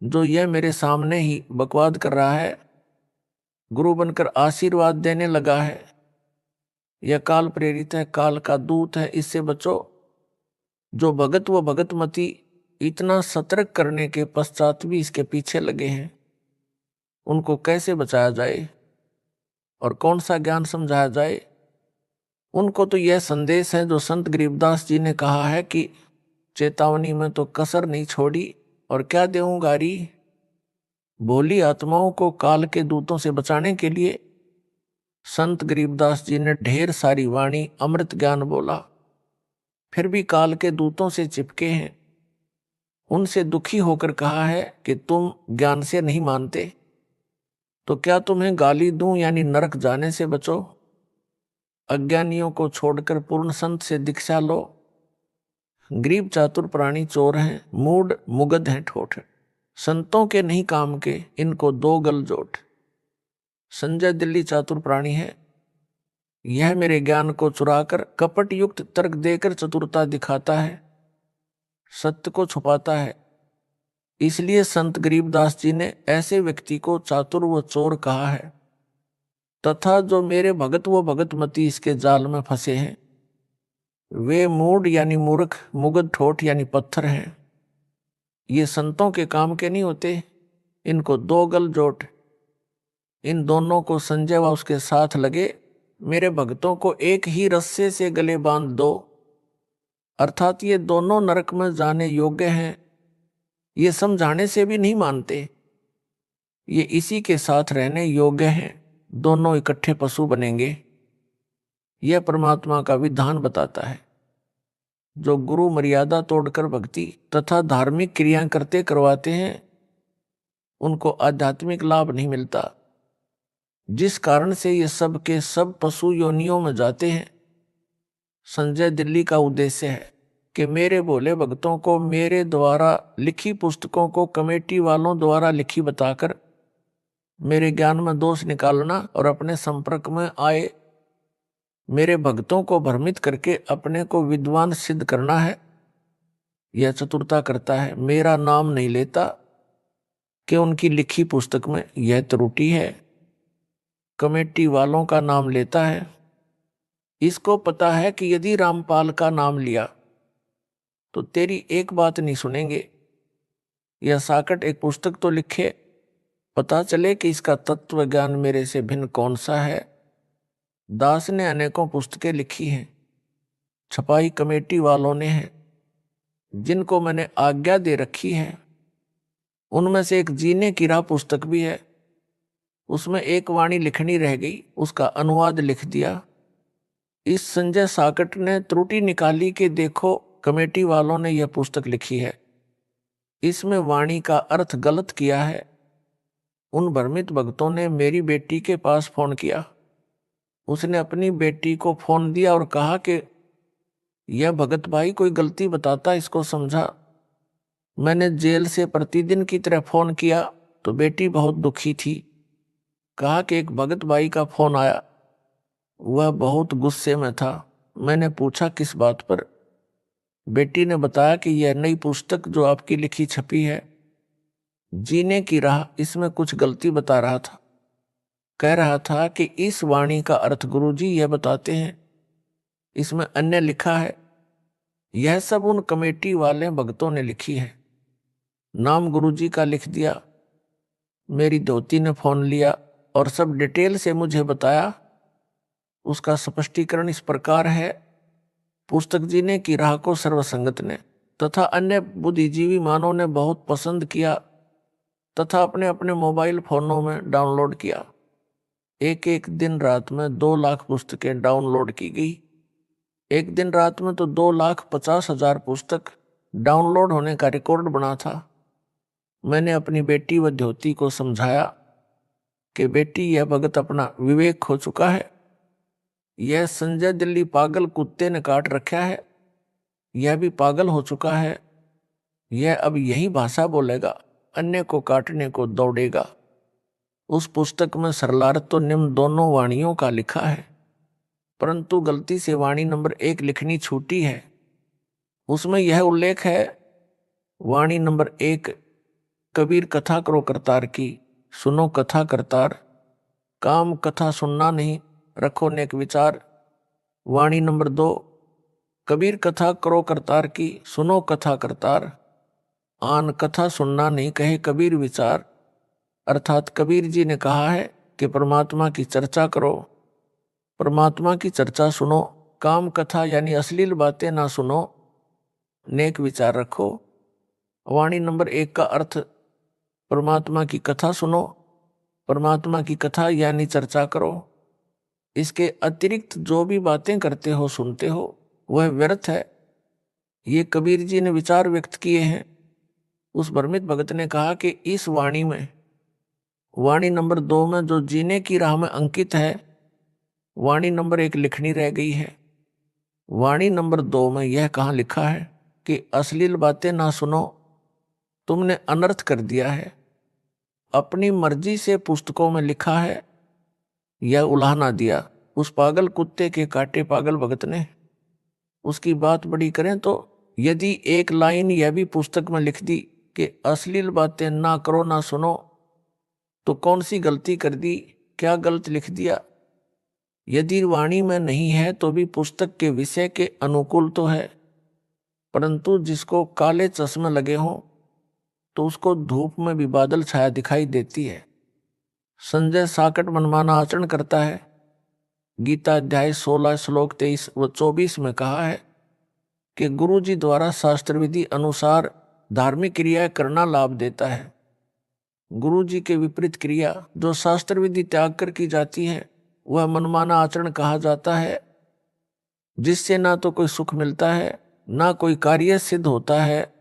A: जो यह मेरे सामने ही बकवाद कर रहा है, गुरु बनकर आशीर्वाद देने लगा है, यह काल प्रेरित है, काल का दूत है, इससे बचो। जो भगत व भगतमती इतना सतर्क करने के पश्चात भी इसके पीछे लगे हैं, उनको कैसे बचाया जाए और कौन सा ज्ञान समझाया जाए। उनको तो यह संदेश है जो संत गरीबदास जी ने कहा है कि चेतावनी में तो कसर नहीं छोड़ी और क्या देऊं गारी। भोली आत्माओं को काल के दूतों से बचाने के लिए संत गरीबदास जी ने ढेर सारी वाणी अमृत ज्ञान बोला, फिर भी काल के दूतों से चिपके हैं। उनसे दुखी होकर कहा है कि तुम ज्ञान से नहीं मानते, तो क्या तुम्हें गाली दूं यानी नरक जाने से बचो। अज्ञानियों को छोड़कर पूर्ण संत से दीक्षा लो। गरीब चातुर प्राणी चोर हैं, मूड मुगध हैं ठोठ, संतों के नहीं काम के, इनको दो गल जोट। संजय दिल्ली चातुर प्राणी है, यह मेरे ज्ञान को चुराकर कपट युक्त तर्क देकर चतुरता दिखाता है, सत्य को छुपाता है। इसलिए संत गरीबदास जी ने ऐसे व्यक्ति को चातुर व चोर कहा है। तथा जो मेरे भगत व भगतमती इसके जाल में फंसे हैं, वे मूढ़ यानी मूर्ख, मुगध ठोठ यानी पत्थर हैं। ये संतों के काम के नहीं होते, इनको दो गल जोट। इन दोनों को संजय व उसके साथ लगे मेरे भक्तों को एक ही रस्से से गले बांध दो, अर्थात ये दोनों नरक में जाने योग्य हैं। ये समझाने से भी नहीं मानते, ये इसी के साथ रहने योग्य हैं, दोनों इकट्ठे पशु बनेंगे। यह परमात्मा का विधान बताता है। जो गुरु मर्यादा तोड़कर भक्ति तथा धार्मिक क्रियाएं करते करवाते हैं, उनको आध्यात्मिक लाभ नहीं मिलता, जिस कारण से ये सब के सब पशु योनियों में जाते हैं। संजय दिल्ली का उद्देश्य है कि मेरे भोले भक्तों को मेरे द्वारा लिखी पुस्तकों को कमेटी वालों द्वारा लिखी बताकर मेरे ज्ञान में दोष निकालना और अपने संपर्क में आए मेरे भक्तों को भ्रमित करके अपने को विद्वान सिद्ध करना है। यह चतुरता करता है। मेरा नाम नहीं लेता कि उनकी लिखी पुस्तक में यह त्रुटि है, कमेटी वालों का नाम लेता है। इसको पता है कि यदि रामपाल का नाम लिया तो तेरी एक बात नहीं सुनेंगे। यह साकट एक पुस्तक तो लिखे, पता चले कि इसका तत्व ज्ञान मेरे से भिन्न कौन सा है। दास ने अनेकों पुस्तकें लिखी हैं, छपाई कमेटी वालों ने है, जिनको मैंने आज्ञा दे रखी है। उनमें से एक जीने की राह पुस्तक भी है, उसमें एक वाणी लिखनी रह गई, उसका अनुवाद लिख दिया। इस संजय साकट ने त्रुटि निकाली कि देखो कमेटी वालों ने यह पुस्तक लिखी है, इसमें वाणी का अर्थ गलत किया है। उन भ्रमित भक्तों ने मेरी बेटी के पास फोन किया। उसने अपनी बेटी को फोन दिया और कहा कि यह भगत भाई कोई गलती बताता, इसको समझा। मैंने जेल से प्रतिदिन की तरह फोन किया तो बेटी बहुत दुखी थी। कहा कि एक भगत भाई का फोन आया, वह बहुत गुस्से में था। मैंने पूछा किस बात पर। बेटी ने बताया कि यह नई पुस्तक जो आपकी लिखी छपी है, जीने की राह, इसमें कुछ गलती बता रहा था। कह रहा था कि इस वाणी का अर्थ गुरुजी यह बताते हैं, इसमें अन्य लिखा है। यह सब उन कमेटी वाले भक्तों ने लिखी है। नाम गुरुजी का लिख दिया। मेरी धोती ने फोन लिया और सब डिटेल से मुझे बताया। उसका स्पष्टीकरण इस प्रकार है। पुस्तक जीने की राह को सर्वसंगत ने तथा अन्य बुद्धिजीवी मानव ने बहुत पसंद किया तथा अपने अपने मोबाइल फोनों में डाउनलोड किया। एक एक दिन रात में 2 लाख पुस्तकें डाउनलोड की गई। एक दिन रात में तो 2,50,000 पुस्तक डाउनलोड होने का रिकॉर्ड बना था। मैंने अपनी बेटी व धोती को समझाया कि बेटी, यह भगत अपना विवेक खो चुका है। यह संजय दिल्ली पागल कुत्ते ने काट रखा है, यह भी पागल हो चुका है। यह अब यही भाषा बोलेगा, अन्य को काटने को दौड़ेगा। उस पुस्तक में सरलार्थ तो निम्न दोनों वाणियों का लिखा है, परंतु गलती से वाणी नंबर 1 लिखनी छूटी है। उसमें यह उल्लेख है, वाणी नंबर 1, कबीर कथा करो करतार की, सुनो कथा करतार, काम कथा सुनना नहीं, रखो नेक विचार। वाणी नंबर 2, कबीर कथा करो करतार की, सुनो कथा करतार, आन कथा सुनना नहीं, कहे कबीर विचार। अर्थात कबीर जी ने कहा है कि परमात्मा की चर्चा करो, परमात्मा की चर्चा सुनो, काम कथा यानी अश्लील बातें ना सुनो, नेक विचार रखो। वाणी नंबर 1 का अर्थ परमात्मा की कथा सुनो, परमात्मा की कथा यानी चर्चा करो। इसके अतिरिक्त जो भी बातें करते हो, सुनते हो, वह व्यर्थ है। ये कबीर जी ने विचार व्यक्त किए हैं। उस भ्रमित भगत ने कहा कि इस वाणी में, वाणी नंबर 2 में जो जीने की राह में अंकित है, वाणी नंबर 1 लिखनी रह गई है। वाणी नंबर 2 में यह कहाँ लिखा है कि अश्लील बातें ना सुनो, तुमने अनर्थ कर दिया है। अपनी मर्जी से पुस्तकों में लिखा है, यह उलाहना दिया उस पागल कुत्ते के काटे पागल भगत ने। उसकी बात बड़ी करें तो यदि एक लाइन यह भी पुस्तक में लिख दी कि अश्लील बातें ना करो ना सुनो, तो कौन सी गलती कर दी, क्या गलत लिख दिया। यदि वाणी में नहीं है तो भी पुस्तक के विषय के अनुकूल तो है, परंतु जिसको काले चश्मे लगे हों तो उसको धूप में भी बादल छाया दिखाई देती है। संजय साकट मनमाना आचरण करता है। गीता अध्याय 16 श्लोक 23 व 24 में कहा है कि गुरु जी द्वारा शास्त्र विधि अनुसार धार्मिक क्रिया करना लाभ देता है। गुरु जी के विपरीत क्रिया जो शास्त्र विधि त्याग कर की जाती है वह मनमाना आचरण कहा जाता है, जिससे ना तो कोई सुख मिलता है ना कोई कार्य सिद्ध होता है।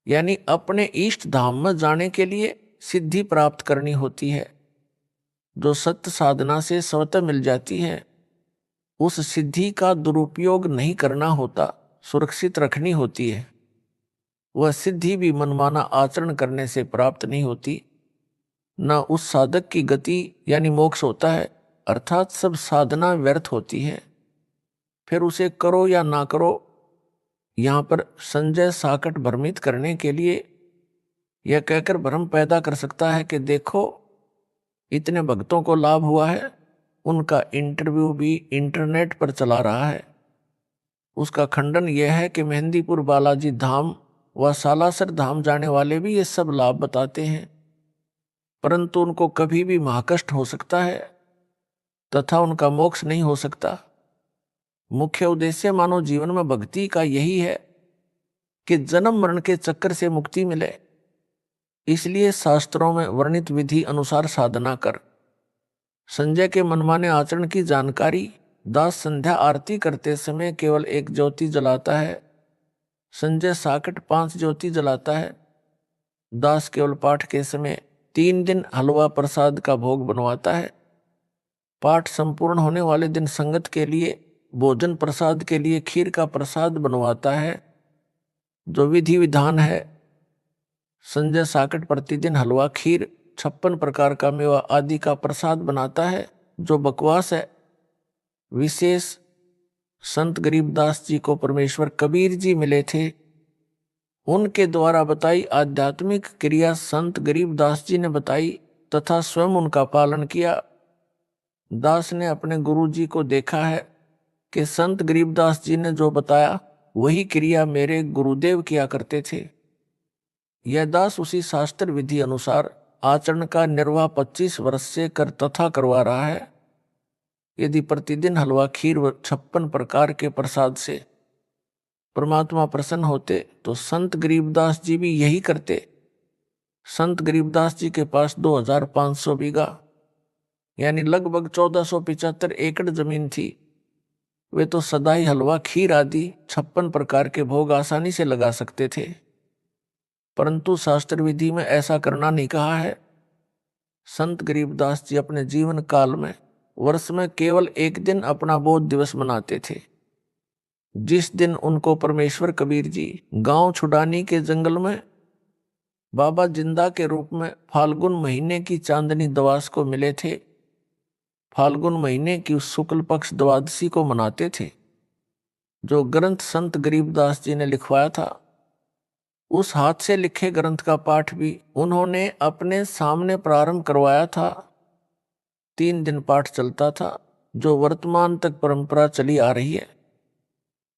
A: यानी अपने इष्ट धाम में जाने के लिए सिद्धि प्राप्त करनी होती है, जो सत्य साधना से स्वतः मिल जाती है। उस सिद्धि का दुरुपयोग नहीं करना होता, सुरक्षित रखनी होती है। वह सिद्धि भी मनमाना आचरण करने से प्राप्त नहीं होती। न उस साधक की गति यानी मोक्ष होता है, अर्थात सब साधना व्यर्थ होती है। फिर उसे करो या ना करो, यहां पर संजय साकट भ्रमित करने के लिए यह कहकर भ्रम पैदा कर सकता है कि देखो इतने भक्तों को लाभ हुआ है, उनका इंटरव्यू भी इंटरनेट पर चला रहा है। उसका खंडन यह है कि मेहंदीपुर बालाजी धाम व सालासर धाम जाने वाले भी ये सब लाभ बताते हैं, परंतु उनको कभी भी महाकष्ट हो सकता है तथा उनका मोक्ष नहीं हो सकता। मुख्य उद्देश्य मानव जीवन में भक्ति का यही है कि जन्म मरण के चक्कर से मुक्ति मिले। इसलिए शास्त्रों में वर्णित विधि अनुसार साधना कर। संजय के मनमाने आचरण की जानकारी दास संध्या आरती करते समय केवल एक ज्योति जलाता है, संजय साकट 5 ज्योति जलाता है। दास केवल पाठ के समय 3 दिन हलवा प्रसाद का भोग बनवाता है। पाठ संपूर्ण होने वाले दिन संगत के लिए भोजन प्रसाद के लिए खीर का प्रसाद बनवाता है, जो विधि विधान है। संजय साकट प्रतिदिन हलवा, खीर, 56 प्रकार का मेवा आदि का प्रसाद बनाता है, जो बकवास है। विशेष संत गरीबदास जी को परमेश्वर कबीर जी मिले थे, उनके द्वारा बताई आध्यात्मिक क्रिया संत गरीबदास जी ने बताई तथा स्वयं उनका पालन किया। दास ने अपने गुरु जी को देखा है कि संत गरीबदास जी ने जो बताया वही क्रिया मेरे गुरुदेव किया करते थे। यह दास उसी शास्त्र विधि अनुसार आचरण का निर्वाह 25 वर्ष से कर तथा करवा रहा है। यदि प्रतिदिन हलवा, खीर व 56 प्रकार के प्रसाद से परमात्मा प्रसन्न होते तो संत गरीबदास जी भी यही करते। संत गरीबदास जी के पास 2500 बीघा यानी लगभग 1475 एकड़ जमीन थी। वे तो सदा ही हलवा, खीर आदि 56 प्रकार के भोग आसानी से लगा सकते थे, परंतु शास्त्र विधि में ऐसा करना नहीं कहा है। संत गरीबदास जी अपने जीवन काल में वर्ष में केवल एक दिन अपना बोध दिवस मनाते थे, जिस दिन उनको परमेश्वर कबीर जी गांव छुड़ानी के जंगल में बाबा जिंदा के रूप में फाल्गुन महीने की चांदनी दवास को मिले थे। फाल्गुन महीने की शुक्ल पक्ष द्वादशी को मनाते थे। जो ग्रंथ संत गरीबदास जी ने लिखवाया था, उस हाथ से लिखे ग्रंथ का पाठ भी उन्होंने अपने सामने प्रारंभ करवाया था। 3 दिन पाठ चलता था, जो वर्तमान तक परंपरा चली आ रही है।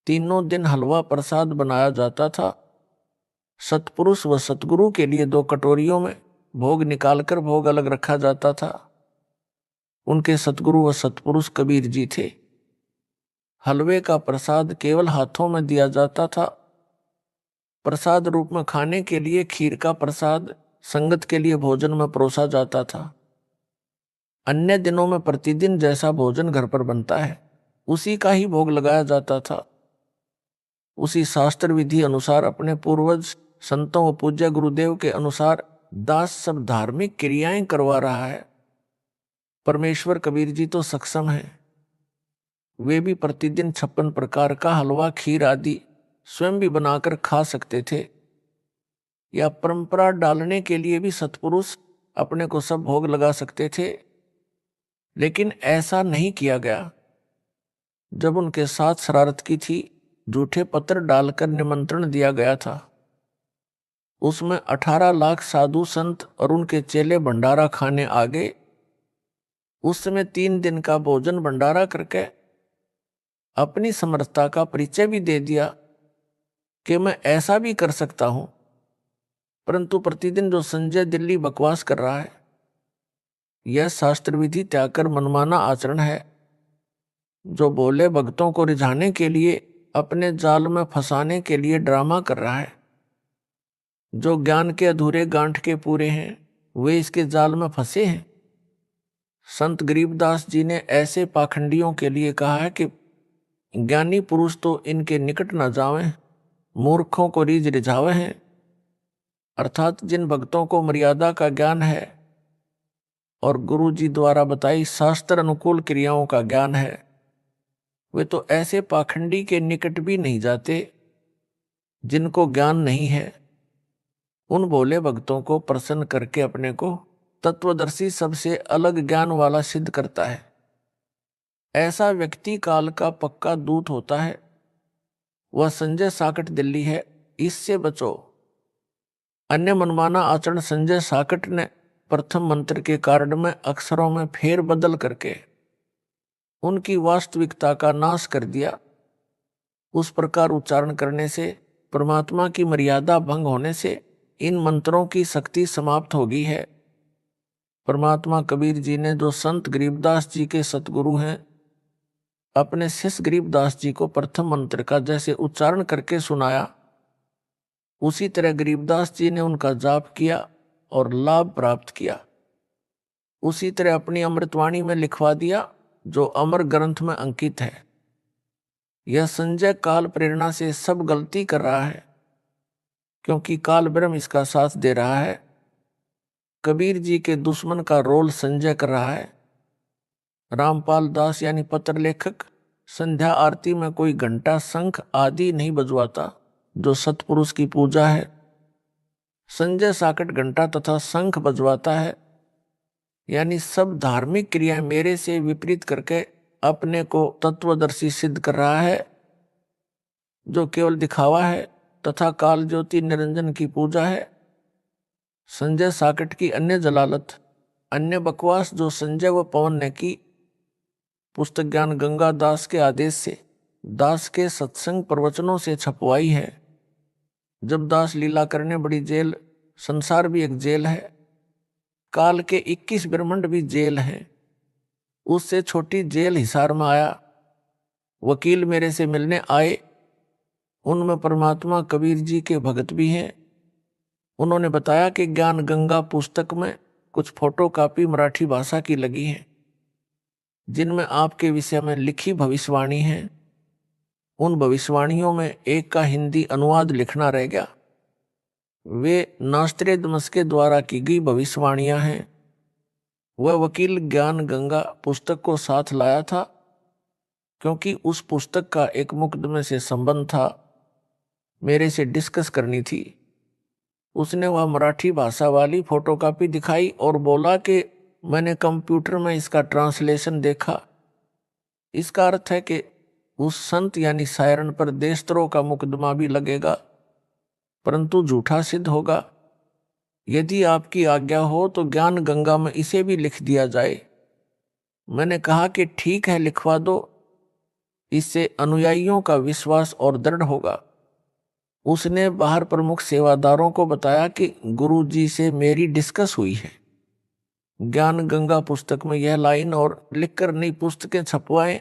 A: तीनों दिन हलवा प्रसाद बनाया जाता था। सतपुरुष व सतगुरु के लिए 2 कटोरियों में भोग निकालकर भोग अलग रखा जाता था। उनके सतगुरु व सतपुरुष कबीर जी थे। हलवे का प्रसाद केवल हाथों में दिया जाता था। प्रसाद रूप में खाने के लिए खीर का प्रसाद संगत के लिए भोजन में परोसा जाता था। अन्य दिनों में प्रतिदिन जैसा भोजन घर पर बनता है उसी का ही भोग लगाया जाता था। उसी शास्त्र विधि अनुसार अपने पूर्वज संतों व पूज्य गुरुदेव के अनुसार दास सब धार्मिक क्रियाएं करवा रहा है। परमेश्वर कबीर जी तो सक्षम है, वे भी प्रतिदिन 56 प्रकार का हलवा खीर आदि स्वयं भी बनाकर खा सकते थे, या परंपरा डालने के लिए भी सत्पुरुष अपने को सब भोग लगा सकते थे, लेकिन ऐसा नहीं किया गया। जब उनके साथ शरारत की थी, झूठे पत्र डालकर निमंत्रण दिया गया था, उसमें 18 लाख साधु संत और उनके चेले भंडारा खाने आ गए। उस समय 3 दिन का भोजन भंडारा करके अपनी समर्थता का परिचय भी दे दिया कि मैं ऐसा भी कर सकता हूं। परंतु प्रतिदिन जो संजय दिल्ली बकवास कर रहा है, यह शास्त्र विधि त्याग कर मनमाना आचरण है, जो भोले भक्तों को रिझाने के लिए, अपने जाल में फंसाने के लिए ड्रामा कर रहा है। जो ज्ञान के अधूरे गांठ के पूरे हैं, वे इसके जाल में फंसे हैं। संत गरीबदास जी ने ऐसे पाखंडियों के लिए कहा है कि ज्ञानी पुरुष तो इनके निकट न जावें, मूर्खों को रीझ रिझावे हैं। अर्थात जिन भक्तों को मर्यादा का ज्ञान है और गुरु जी द्वारा बताई शास्त्र अनुकूल क्रियाओं का ज्ञान है, वे तो ऐसे पाखंडी के निकट भी नहीं जाते जिनको ज्ञान नहीं है। उन भोले भक्तों को प्रसन्न करके अपने को तत्वदर्शी सबसे अलग ज्ञान वाला सिद्ध करता है। ऐसा व्यक्ति काल का पक्का दूत होता है। वह संजय साकट दिल्ली है, इससे बचो। अन्य मनमाना आचरण संजय साकट ने प्रथम मंत्र के कारण में अक्षरों में फेर बदल करके उनकी वास्तविकता का नाश कर दिया। उस प्रकार उच्चारण करने से, परमात्मा की मर्यादा भंग होने से इन मंत्रों की शक्ति समाप्त हो गई है। परमात्मा कबीर जी ने, जो संत गरीबदास जी के सतगुरु हैं, अपने शिष्य गरीबदास जी को प्रथम मंत्र का जैसे उच्चारण करके सुनाया, उसी तरह गरीबदास जी ने उनका जाप किया और लाभ प्राप्त किया। उसी तरह अपनी अमृतवाणी में लिखवा दिया, जो अमर ग्रंथ में अंकित है। यह संजय काल प्रेरणा से सब गलती कर रहा है, क्योंकि काल ब्रह्म इसका साथ दे रहा है। कबीर जी के दुश्मन का रोल संजय कर रहा है। रामपाल दास यानी पत्र लेखक संध्या आरती में कोई घंटा शंख आदि नहीं बजवाता, जो सतपुरुष की पूजा है। संजय साकट घंटा तथा शंख बजवाता है, यानी सब धार्मिक क्रियाएं मेरे से विपरीत करके अपने को तत्वदर्शी सिद्ध कर रहा है, जो केवल दिखावा है तथा काल ज्योति निरंजन की पूजा है। संजय साकट की अन्य जलालत, अन्य बकवास जो संजय व पवन ने की, पुस्तक ज्ञान गंगा दास के आदेश से दास के सत्संग प्रवचनों से छपवाई है। जब दास लीला करने बड़ी जेल, संसार भी एक जेल है, काल के 21 ब्रह्मांड भी जेल हैं। उससे छोटी जेल हिसार में आया। वकील मेरे से मिलने आए, उनमें परमात्मा कबीर जी के भगत भी हैं। उन्होंने बताया कि ज्ञान गंगा पुस्तक में कुछ फोटोकॉपी मराठी भाषा की लगी हैं, जिनमें आपके विषय में लिखी भविष्यवाणी है। उन भविष्यवाणियों में एक का हिंदी अनुवाद लिखना रह गया। वे नास्त्रेदमस के द्वारा की गई भविष्यवाणियां हैं। वह वकील ज्ञान गंगा पुस्तक को साथ लाया था, क्योंकि उस पुस्तक का एक मुकदमे से संबंध था, मेरे से डिस्कस करनी थी। उसने वह मराठी भाषा वाली फोटोकॉपी दिखाई और बोला कि मैंने कंप्यूटर में इसका ट्रांसलेशन देखा। इसका अर्थ है कि उस संत यानी सायरन पर देशद्रोह का मुकदमा भी लगेगा, परंतु झूठा सिद्ध होगा। यदि आपकी आज्ञा हो तो ज्ञान गंगा में इसे भी लिख दिया जाए। मैंने कहा कि ठीक है, लिखवा दो, इससे अनुयायियों का विश्वास और दृढ़ होगा। उसने बाहर प्रमुख सेवादारों को बताया कि गुरु जी से मेरी डिस्कस हुई है, ज्ञान गंगा पुस्तक में यह लाइन और लिखकर नई पुस्तकें छपवाएं।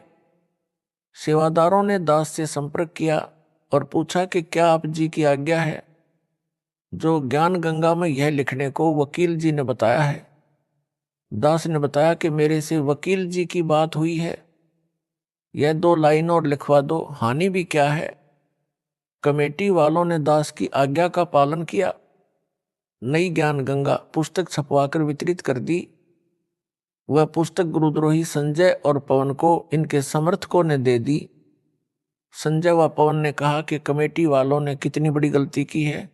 A: सेवादारों ने दास से संपर्क किया और पूछा कि क्या आप जी की आज्ञा है। जो ज्ञान गंगा में यह लिखने को वकील जी ने बताया है। दास ने बताया कि मेरे से वकील जी की बात हुई है, यह 2 लाइन और लिखवा दो, हानि भी क्या है। कमेटी वालों ने दास की आज्ञा का पालन किया। नई ज्ञान गंगा पुस्तक छपवाकर वितरित कर दी। वह पुस्तक गुरुद्रोही संजय और पवन को इनके समर्थकों ने दे दी। संजय व पवन ने कहा कि कमेटी वालों ने कितनी बड़ी गलती की है।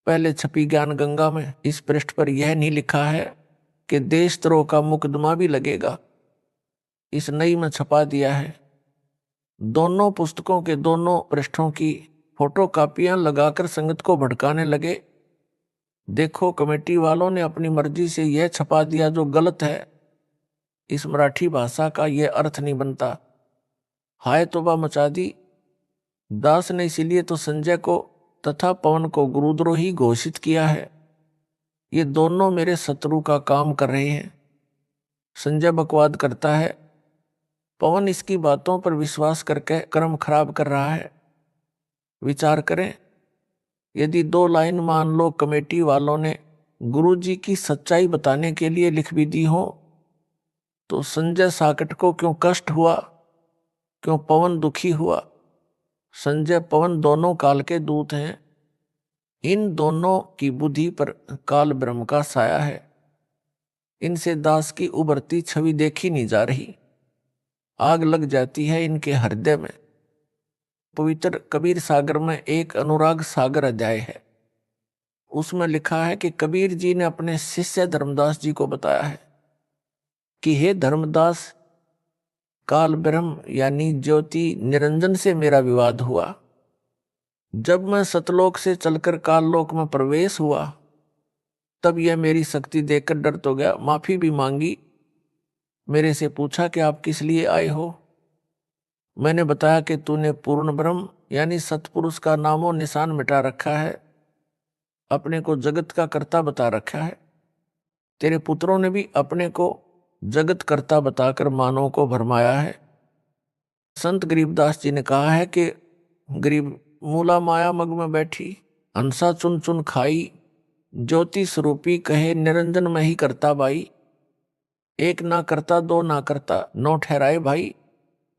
A: पहले छपी ज्ञान गंगा में इस पृष्ठ पर यह नहीं लिखा है कि देशद्रोह का मुकदमा भी लगेगा। इस नई में छपा दिया है। दोनों पुस्तकों के दोनों पृष्ठों की फोटो कापियां लगाकर संगत को भड़काने लगे। देखो, कमेटी वालों ने अपनी मर्जी से यह छपा दिया जो गलत है। इस मराठी भाषा का यह अर्थ नहीं बनता। हाय तौबा मचा दी। दास ने इसीलिए तो संजय को तथा पवन को गुरुद्रोही घोषित किया है। ये दोनों मेरे शत्रु का काम कर रहे हैं। संजय बकवाद करता है, पवन इसकी बातों पर विश्वास करके कर्म खराब कर रहा है। विचार करें, यदि 2 लाइन मान लो कमेटी वालों ने गुरुजी की सच्चाई बताने के लिए लिख भी दी हो, तो संजय साकट को क्यों कष्ट हुआ, क्यों पवन दुखी हुआ? संजय पवन दोनों काल के दूत हैं। इन दोनों की बुद्धि पर काल ब्रह्म का साया है। इनसे दास की उभरती छवि देखी नहीं जा रही। आग लग जाती है इनके हृदय में। पवित्र कबीर सागर में एक अनुराग सागर अध्याय है। उसमें लिखा है कि कबीर जी ने अपने शिष्य धर्मदास जी को बताया है कि हे धर्मदास, काल ब्रह्म यानी ज्योति निरंजन से मेरा विवाद हुआ। जब मैं सतलोक से चलकर काललोक में प्रवेश हुआ, तब यह मेरी शक्ति देखकर डर तो गया, माफी भी मांगी। मेरे से पूछा कि आप किस लिए आए हो? मैंने बताया कि तूने पूर्ण ब्रह्म यानी सतपुरुष का नामो निशान मिटा रखा है, अपने को जगत का कर्ता बता रखा है। तेरे पुत्रों ने भी अपने को जगत कर्ता बताकर मानव को भरमाया है। संत गरीबदास जी ने कहा है कि गरीब मूला माया मग में बैठी, हंसा चुन चुन खाई, ज्योति स्वरूपी कहे निरंजन में ही करता बाई। एक ना करता दो ना करता नौ ठहराए भाई,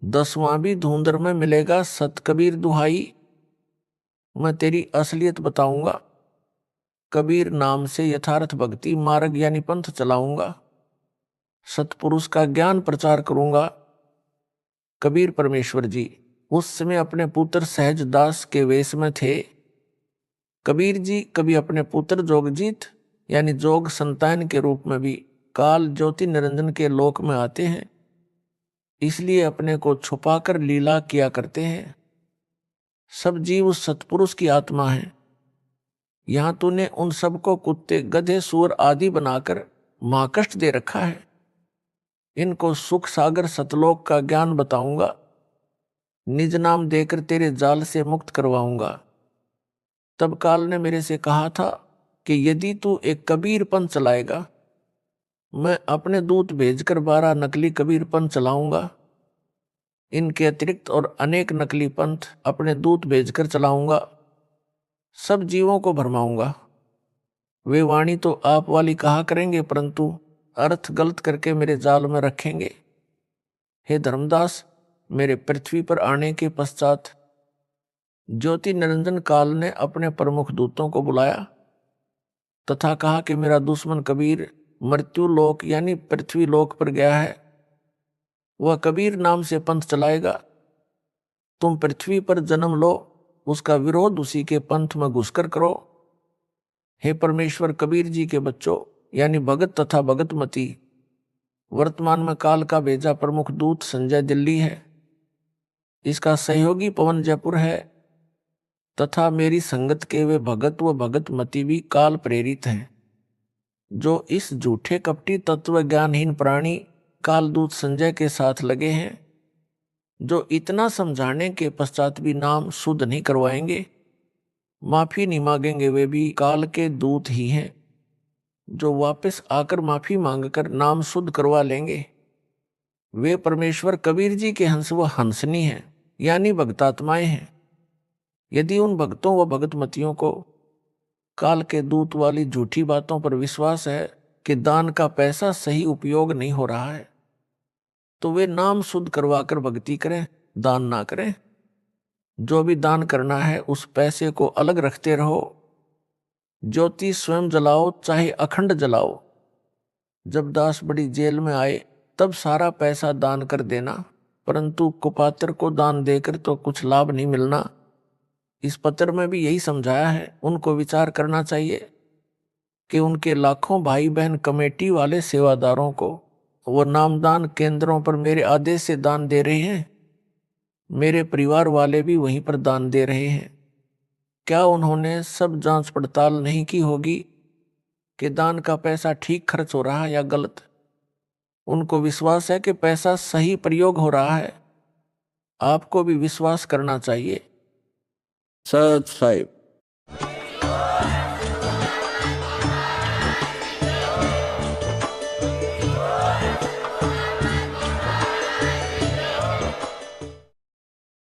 A: 10वां भी धुंधर में मिलेगा सत कबीर दुहाई। मैं तेरी असलियत बताऊंगा, कबीर नाम से यथार्थ भक्ति मार्ग यानी पंथ चलाऊंगा, सतपुरुष का ज्ञान प्रचार करूंगा। कबीर परमेश्वर जी उस समय अपने पुत्र सहज दास के वेश में थे। कबीर जी कभी अपने पुत्र जोगजीत यानी जोग संतान के रूप में भी काल ज्योति निरंजन के लोक में आते हैं, इसलिए अपने को छुपाकर लीला किया करते हैं। सब जीव उस सतपुरुष की आत्मा है। यहां तूने उन सबको कुत्ते गधे सूअर आदि बनाकर महाकष्ट दे रखा है। इनको सुख सागर सतलोक का ज्ञान बताऊंगा, निज नाम देकर तेरे जाल से मुक्त करवाऊंगा। तब काल ने मेरे से कहा था कि यदि तू एक कबीर पंथ चलाएगा, मैं अपने दूत भेजकर 12 नकली कबीर पंथ चलाऊंगा। इनके अतिरिक्त और अनेक नकली पंथ अपने दूत भेजकर चलाऊंगा, सब जीवों को भरमाऊंगा। वे वाणी तो आप वाली कहा करेंगे, परंतु अर्थ गलत करके मेरे जाल में रखेंगे। हे धर्मदास, मेरे पृथ्वी पर आने के पश्चात ज्योति निरंजन काल ने अपने प्रमुख दूतों को बुलाया तथा कहा कि मेरा दुश्मन कबीर मृत्यु लोक यानी पृथ्वी लोक पर गया है। वह कबीर नाम से पंथ चलाएगा। तुम पृथ्वी पर जन्म लो, उसका विरोध उसी के पंथ में घुसकर करो। हे परमेश्वर कबीर जी के बच्चों यानी भगत तथा भगतमती, वर्तमान में काल का भेजा प्रमुख दूत संजय दिल्ली है, इसका सहयोगी पवन जयपुर है तथा मेरी संगत के वे भगत व भगतमती भी काल प्रेरित हैं, जो इस झूठे कपटी तत्व ज्ञानहीन प्राणी कालदूत संजय के साथ लगे हैं, जो इतना समझाने के पश्चात भी नाम शुद्ध नहीं करवाएंगे, माफी नहीं मांगेंगे। वे भी काल के दूत ही हैं, जो वापस आकर माफी मांगकर नाम शुद्ध करवा लेंगे। वे परमेश्वर कबीर जी के हंस व हंसनी हैं यानी भक्तात्माएं हैं। यदि उन भक्तों व भगतमतियों को काल के दूत वाली झूठी बातों पर विश्वास है कि दान का पैसा सही उपयोग नहीं हो रहा है, तो वे नाम शुद्ध करवाकर भक्ति करें, दान ना करें। जो भी दान करना है उस पैसे को अलग रखते रहो। ज्योति स्वयं जलाओ चाहे अखंड जलाओ। जब दास बड़ी जेल में आए तब सारा पैसा दान कर देना, परंतु कुपात्र को दान देकर तो कुछ लाभ नहीं मिलना। इस पत्र में भी यही समझाया है। उनको विचार करना चाहिए कि उनके लाखों भाई बहन कमेटी वाले सेवादारों को वो नामदान केंद्रों पर मेरे आदेश से दान दे रहे हैं, मेरे परिवार वाले भी वहीं पर दान दे रहे हैं। क्या उन्होंने सब जांच पड़ताल नहीं की होगी कि दान का पैसा ठीक खर्च हो रहा है या गलत? उनको विश्वास है कि पैसा सही प्रयोग हो रहा है। आपको भी विश्वास करना चाहिए। सत साहिब।